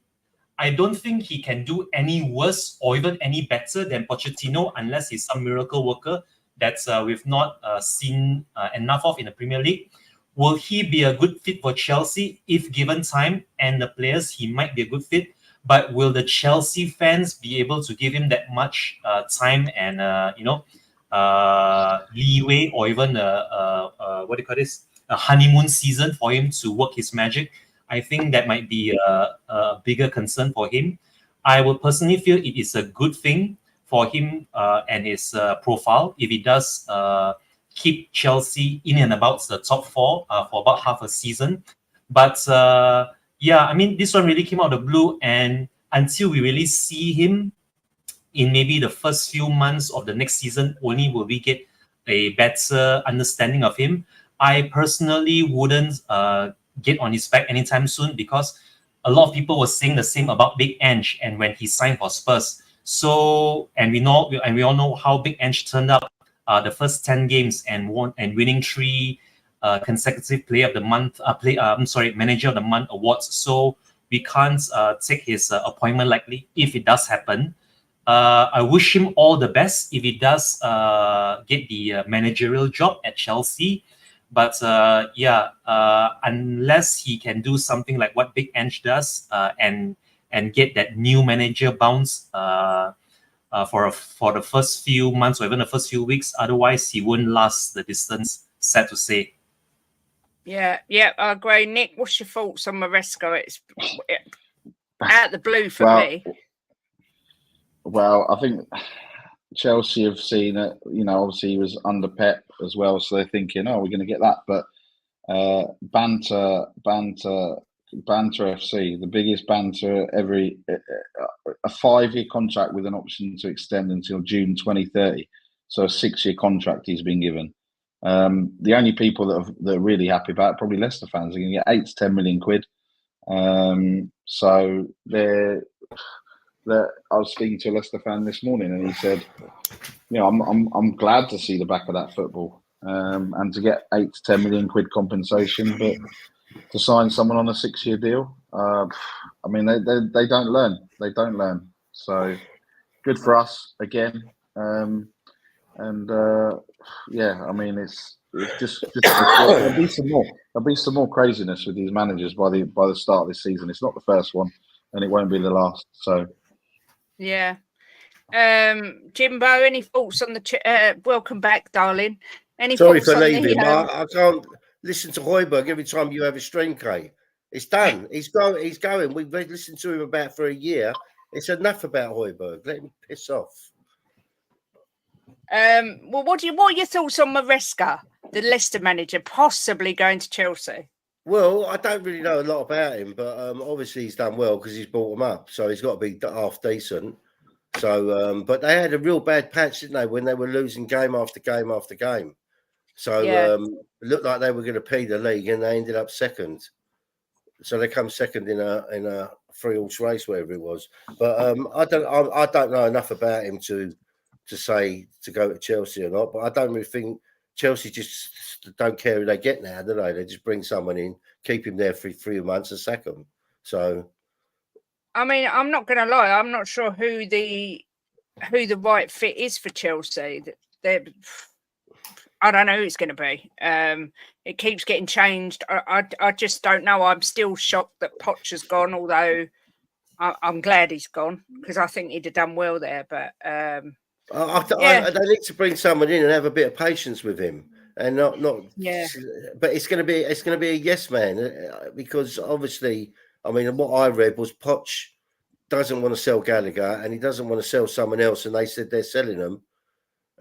I don't think he can do any worse or even any better than Pochettino unless he's some miracle worker that we've not seen enough of in the Premier League. Will he be a good fit for Chelsea if given time and the players? He might be a good fit, but will the Chelsea fans be able to give him that much time and leeway or even what do you call this? A honeymoon season for him to work his magic? I think that might be a bigger concern for him. I would personally feel it is a good thing for him and his profile if he does keep Chelsea in and about the top four for about half a season. But I mean, this one really came out of the blue, and until we really see him in maybe the first few months of the next season, only will we get a better understanding of him. I personally wouldn't get on his back anytime soon because a lot of people were saying the same about Big Ange and when he signed for Spurs. So, and we all know how Big Ange turned up the first 10 games and winning 3 consecutive Player of the Month, Manager of the Month awards. So we can't take his appointment lightly if it does happen. I wish him all the best if he does get the managerial job at Chelsea. But unless he can do something like what Big Ange does and get that new manager bounce for the first few months or even the first few weeks, otherwise he wouldn't last the distance, sad to say. Yeah, I agree. Nick, what's your thoughts on Maresca? It's out the blue for me. Well, I think Chelsea have seen it. Obviously he was under Pep as well, so they're thinking, we're going to get that. But banter banter FC, the biggest banter every a 5-year contract with an option to extend until June 2030. So a 6-year contract he's been given. The only people that are really happy about it, probably Leicester fans, are going to get 8 to 10 million quid. So I was speaking to a Leicester fan this morning, and he said, "You know, I'm glad to see the back of that football, and to get 8 to 10 million quid compensation, but to sign someone on a 6-year deal, I mean, they don't learn. They don't learn. So good for us again, yeah, I mean, it's just there'll be some more. There'll be some more craziness with these managers by the start of this season. It's not the first one, and it won't be the last. So yeah. Jimbo, any thoughts on the welcome back, darling? Any Sorry thoughts for on leaving. I can't listen to Højbjerg every time you have a stream, Kate. It's done. He's going. We've listened to him about for a year. It's enough about Højbjerg. Let him piss off. Well, what are your thoughts on Maresca, the Leicester manager, possibly going to Chelsea? Well, I don't really know a lot about him, but obviously he's done well because he's brought him up, so he's got to be half decent. So, but they had a real bad patch, didn't they, when they were losing game after game after game. So yeah. it looked like they were going to pay the league, and they ended up second. So they come second in a 3-horse race, wherever it was. But I don't know enough about him to say to go to Chelsea or not. But I don't really think Chelsea just don't care who they get now, do they? They just bring someone in, keep him there for 3 months, and sack him. So, I mean, I'm not going to lie. I'm not sure who the right fit is for Chelsea. I don't know who it's going to be. It keeps getting changed. I just don't know. I'm still shocked that Poch has gone, although I'm glad he's gone because I think he'd have done well there. But they need to bring someone in and have a bit of patience with him, and not. Yeah. But it's going to be a yes man because obviously, I mean, what I read was Poch doesn't want to sell Gallagher and he doesn't want to sell someone else, and they said they're selling them.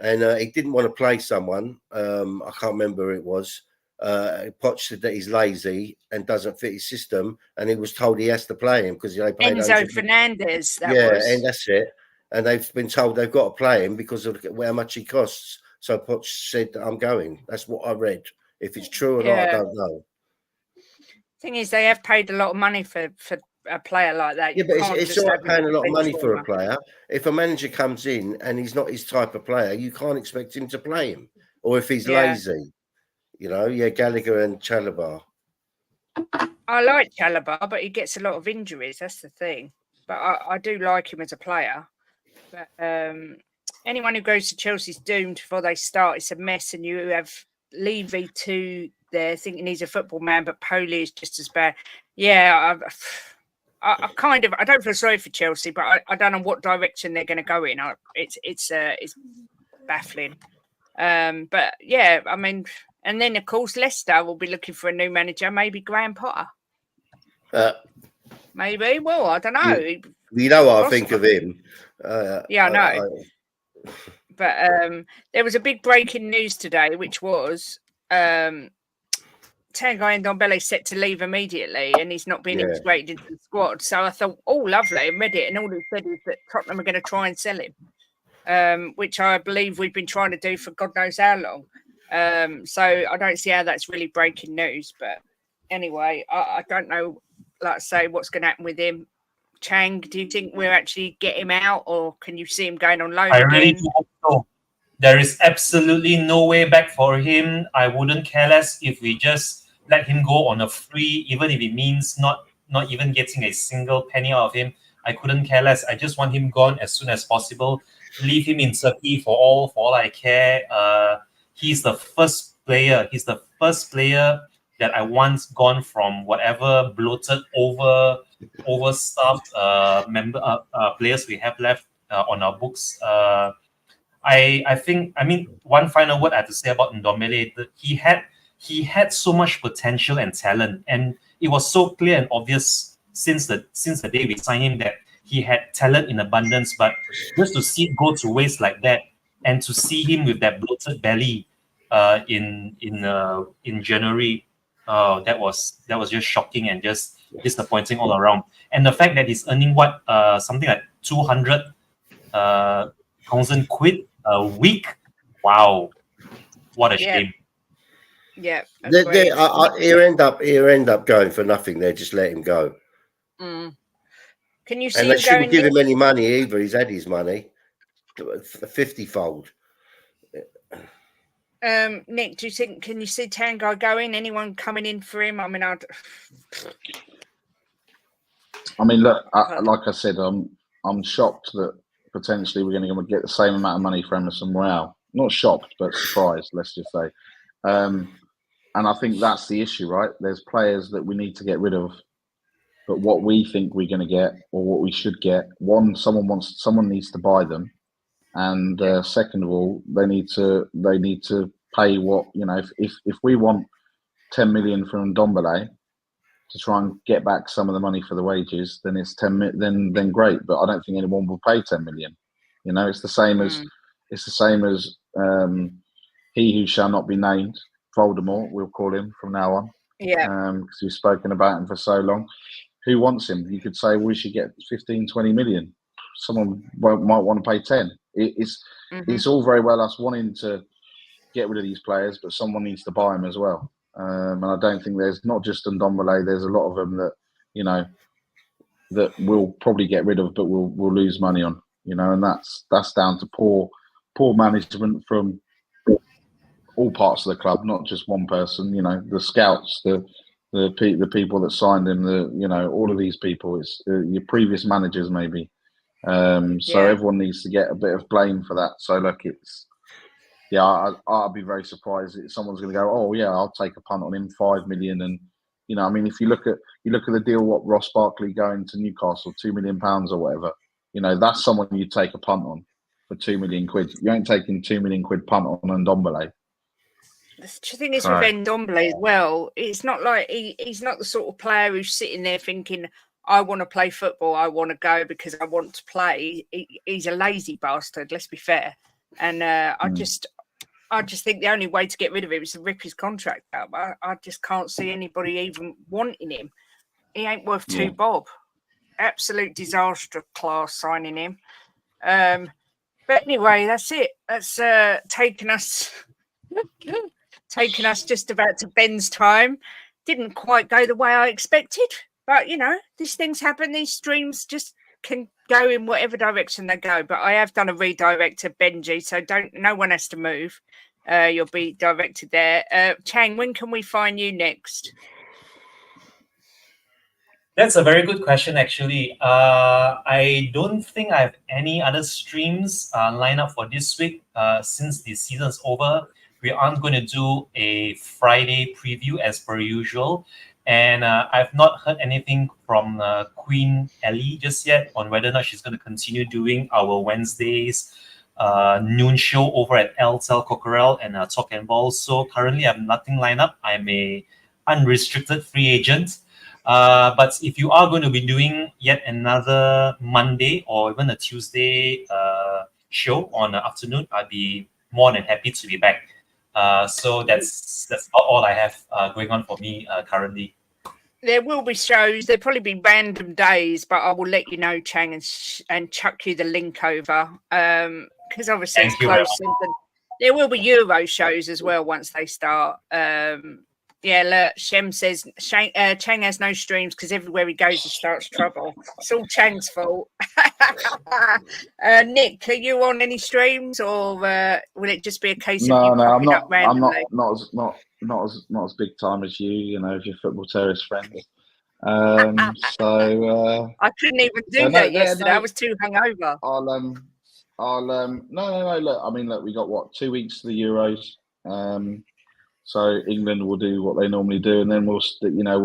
And he didn't want to play someone. I can't remember who it was. Poch said that he's lazy and doesn't fit his system, and he was told he has to play him because they paid Enzo Fernandez. And that's it. And they've been told they've got to play him because of how much he costs. So Poch said, "I'm going." That's what I read. If it's true or not, I don't know. Thing is, they have paid a lot of money for a player like that. Yeah, but it's all right paying a lot of money for a player. If a manager comes in and he's not his type of player, you can't expect him to play him. Or if he's lazy, Gallagher and Chalobah. I like Chalobah, but he gets a lot of injuries. That's the thing. But I do like him as a player. But anyone who goes to Chelsea's doomed before they start. It's a mess, and you have Levy too there thinking he's a football man, but Poli is just as bad. Yeah, I don't feel sorry for Chelsea, but I don't know what direction they're going to go in. It's baffling. But yeah, I mean, and then of course Leicester will be looking for a new manager, maybe Graham Potter. Maybe. Well, I don't know. You know what I think of him. Yeah, I know. But there was a big breaking news today, which was Tanguy Ndombele set to leave immediately, and he's not been integrated into the squad. So I thought, oh, lovely, and read it, and all it said is that Tottenham are going to try and sell him, which I believe we've been trying to do for God knows how long. So I don't see how that's really breaking news. But anyway, I don't know, like I say, what's going to happen with him. Chang, do you think we'll actually get him out, or can you see him going on loan again? Really do hope so. There is absolutely no way back for him. I wouldn't care less if we just let him go on a free, even if it means not even getting a single penny out of him. I couldn't care less. I just want him gone as soon as possible. Leave him in Turkey for all I care. He's the first player. He's the first player that I want gone from whatever bloated, overstaffed players we have left on our books. I think, one final word I have to say about Ndombele, that he had so much potential and talent, and it was so clear and obvious since the day we signed him that he had talent in abundance. But just to see it go to waste like that, and to see him with that bloated belly in January, that was just shocking and just disappointing all around. And the fact that he's earning something like 200,000 quid a week. Wow, what a shame. Yeah, he'll end up going for nothing. They just let him go. Mm. Can you see? And they shouldn't give him any money either. He's had his money, 50-fold. Nick, do you think? Can you see Tanguy going? Anyone coming in for him? I mean, look, like I said, I'm shocked that potentially we're going to get the same amount of money for Emerson Royale. Not shocked, but surprised. Let's just say. And I think that's the issue, right? There's players that we need to get rid of, but what we think we're going to get or what we should get, one, someone needs to buy them, and second of all, they need to pay what, if we want 10 million from Ndombele to try and get back some of the money for the wages, then it's 10 million. Then great, but I don't think anyone will pay 10 million. It's the same as he who shall not be named. Voldemort, we'll call him from now on. Yeah. Because we've spoken about him for so long. Who wants him? You could say we should get 15, 20 million. Someone might want to pay 10. It's all very well us wanting to get rid of these players, but someone needs to buy them as well. And I don't think there's not just Ndombele. There's a lot of them that that we'll probably get rid of, but we'll lose money on. And that's down to poor management from all parts of the club, not just one person. The scouts, the people that signed him, all of these people. It's your previous managers, maybe. So everyone needs to get a bit of blame for that. So look, I'll be very surprised if someone's going to go, oh yeah, I'll take a punt on him, 5 million, and if you look at the deal, what Ross Barkley going to Newcastle, £2 million or whatever, that's someone you take a punt on for 2 million quid. You ain't taking 2 million quid punt on Ndombele. The thing is with Ndombele as well, it's not like he's not the sort of player who's sitting there thinking, I want to play football, I want to go because I want to play. He's a lazy bastard, let's be fair. And I just think the only way to get rid of him is to rip his contract out. I just can't see anybody even wanting him. He ain't worth two bob. Absolute disaster class signing him. But anyway, that's it. That's taken us just about to Ben's time. Didn't quite go the way I expected, but these things happen. These streams just can go in whatever direction they go. But I have done a redirect to Benji, so no one has to move. You'll be directed there. Chang, when can we find you next? That's a very good question, actually. I don't think I have any other streams lined up for this week. Since the season's over, we aren't going to do a Friday preview as per usual. And I've not heard anything from Queen Ellie just yet on whether or not she's going to continue doing our Wednesdays noon show over at LTEL Cockerel and Talk and Ball. So currently I have nothing lined up. I'm a unrestricted free agent. But if you are going to be doing yet another Monday or even a Tuesday show on the afternoon, I'd be more than happy to be back. So that's all I have going on for me currently. There will be shows. There'll probably be random days, but I will let you know, Chang, and chuck you the link over. Because obviously it's close. There will be Euro shows as well once they start. Look, Shem says Chang has no streams because everywhere he goes he starts trouble. It's all Chang's fault. Nick, are you on any streams, or will it just be a case of you popping up randomly? I'm not as big time as you. As your football terrorist friends. So I couldn't even do that yesterday. I was too hungover. Look, we got 2 weeks to the Euros. So England will do what they normally do, and then we'll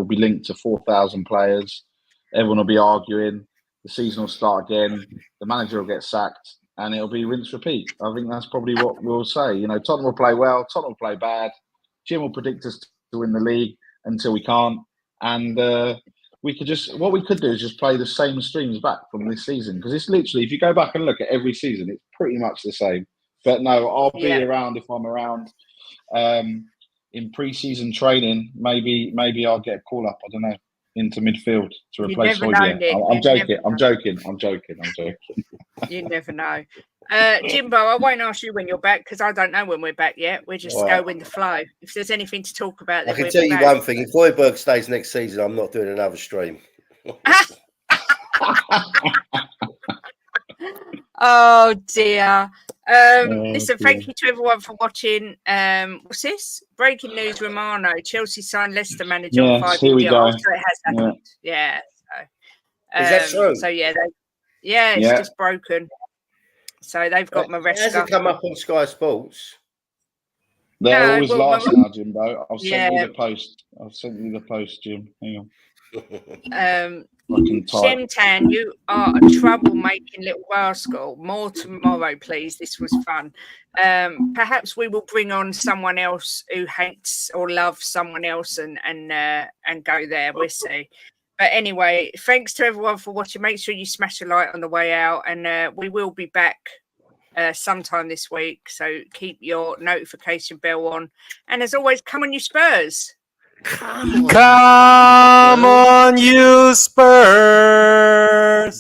be linked to 4,000 players. Everyone will be arguing. The season will start again. The manager will get sacked, and it'll be rinse repeat. I think that's probably what we'll say. Tottenham will play well. Tottenham will play bad. Jim will predict us to win the league until we can't. And what we could do is just play the same streams back from this season, because it's literally, if you go back and look at every season, it's pretty much the same. But no, I'll be around if I'm around. In pre-season training, maybe I'll get a call up. I don't know. into midfield to You replace never know, Højbjerg. Nick. I'm You joking. never I'm know. joking. I'm joking. I'm joking. You never know. Jimbo, I won't ask you when you're back because I don't know when we're back yet. We just go with the flow. If there's anything to talk about, I then can we'll tell be you back. one thing: if Højbjerg stays next season, I'm not doing another stream. Oh dear. Listen, thank you to everyone for watching. What's this? Breaking news: Romano, Chelsea signed Leicester manager on 5-year deal. Oh, so it has happened. Yeah. So, is that true? So yeah, it's just broken. So they've got Maresca. It hasn't come up on Sky Sports. They're always last now, Jimbo. I've sent you the post. I've sent you the post, Jim. Hang on. Shemtan, you are a troublemaking little rascal. More tomorrow, please. This was fun. Perhaps we will bring on someone else who hates or loves someone else and go there. We'll see. But anyway, thanks to everyone for watching. Make sure you smash a like on the way out, and we will be back sometime this week. So keep your notification bell on. And as always, come on, you Spurs. Come on, you Spurs!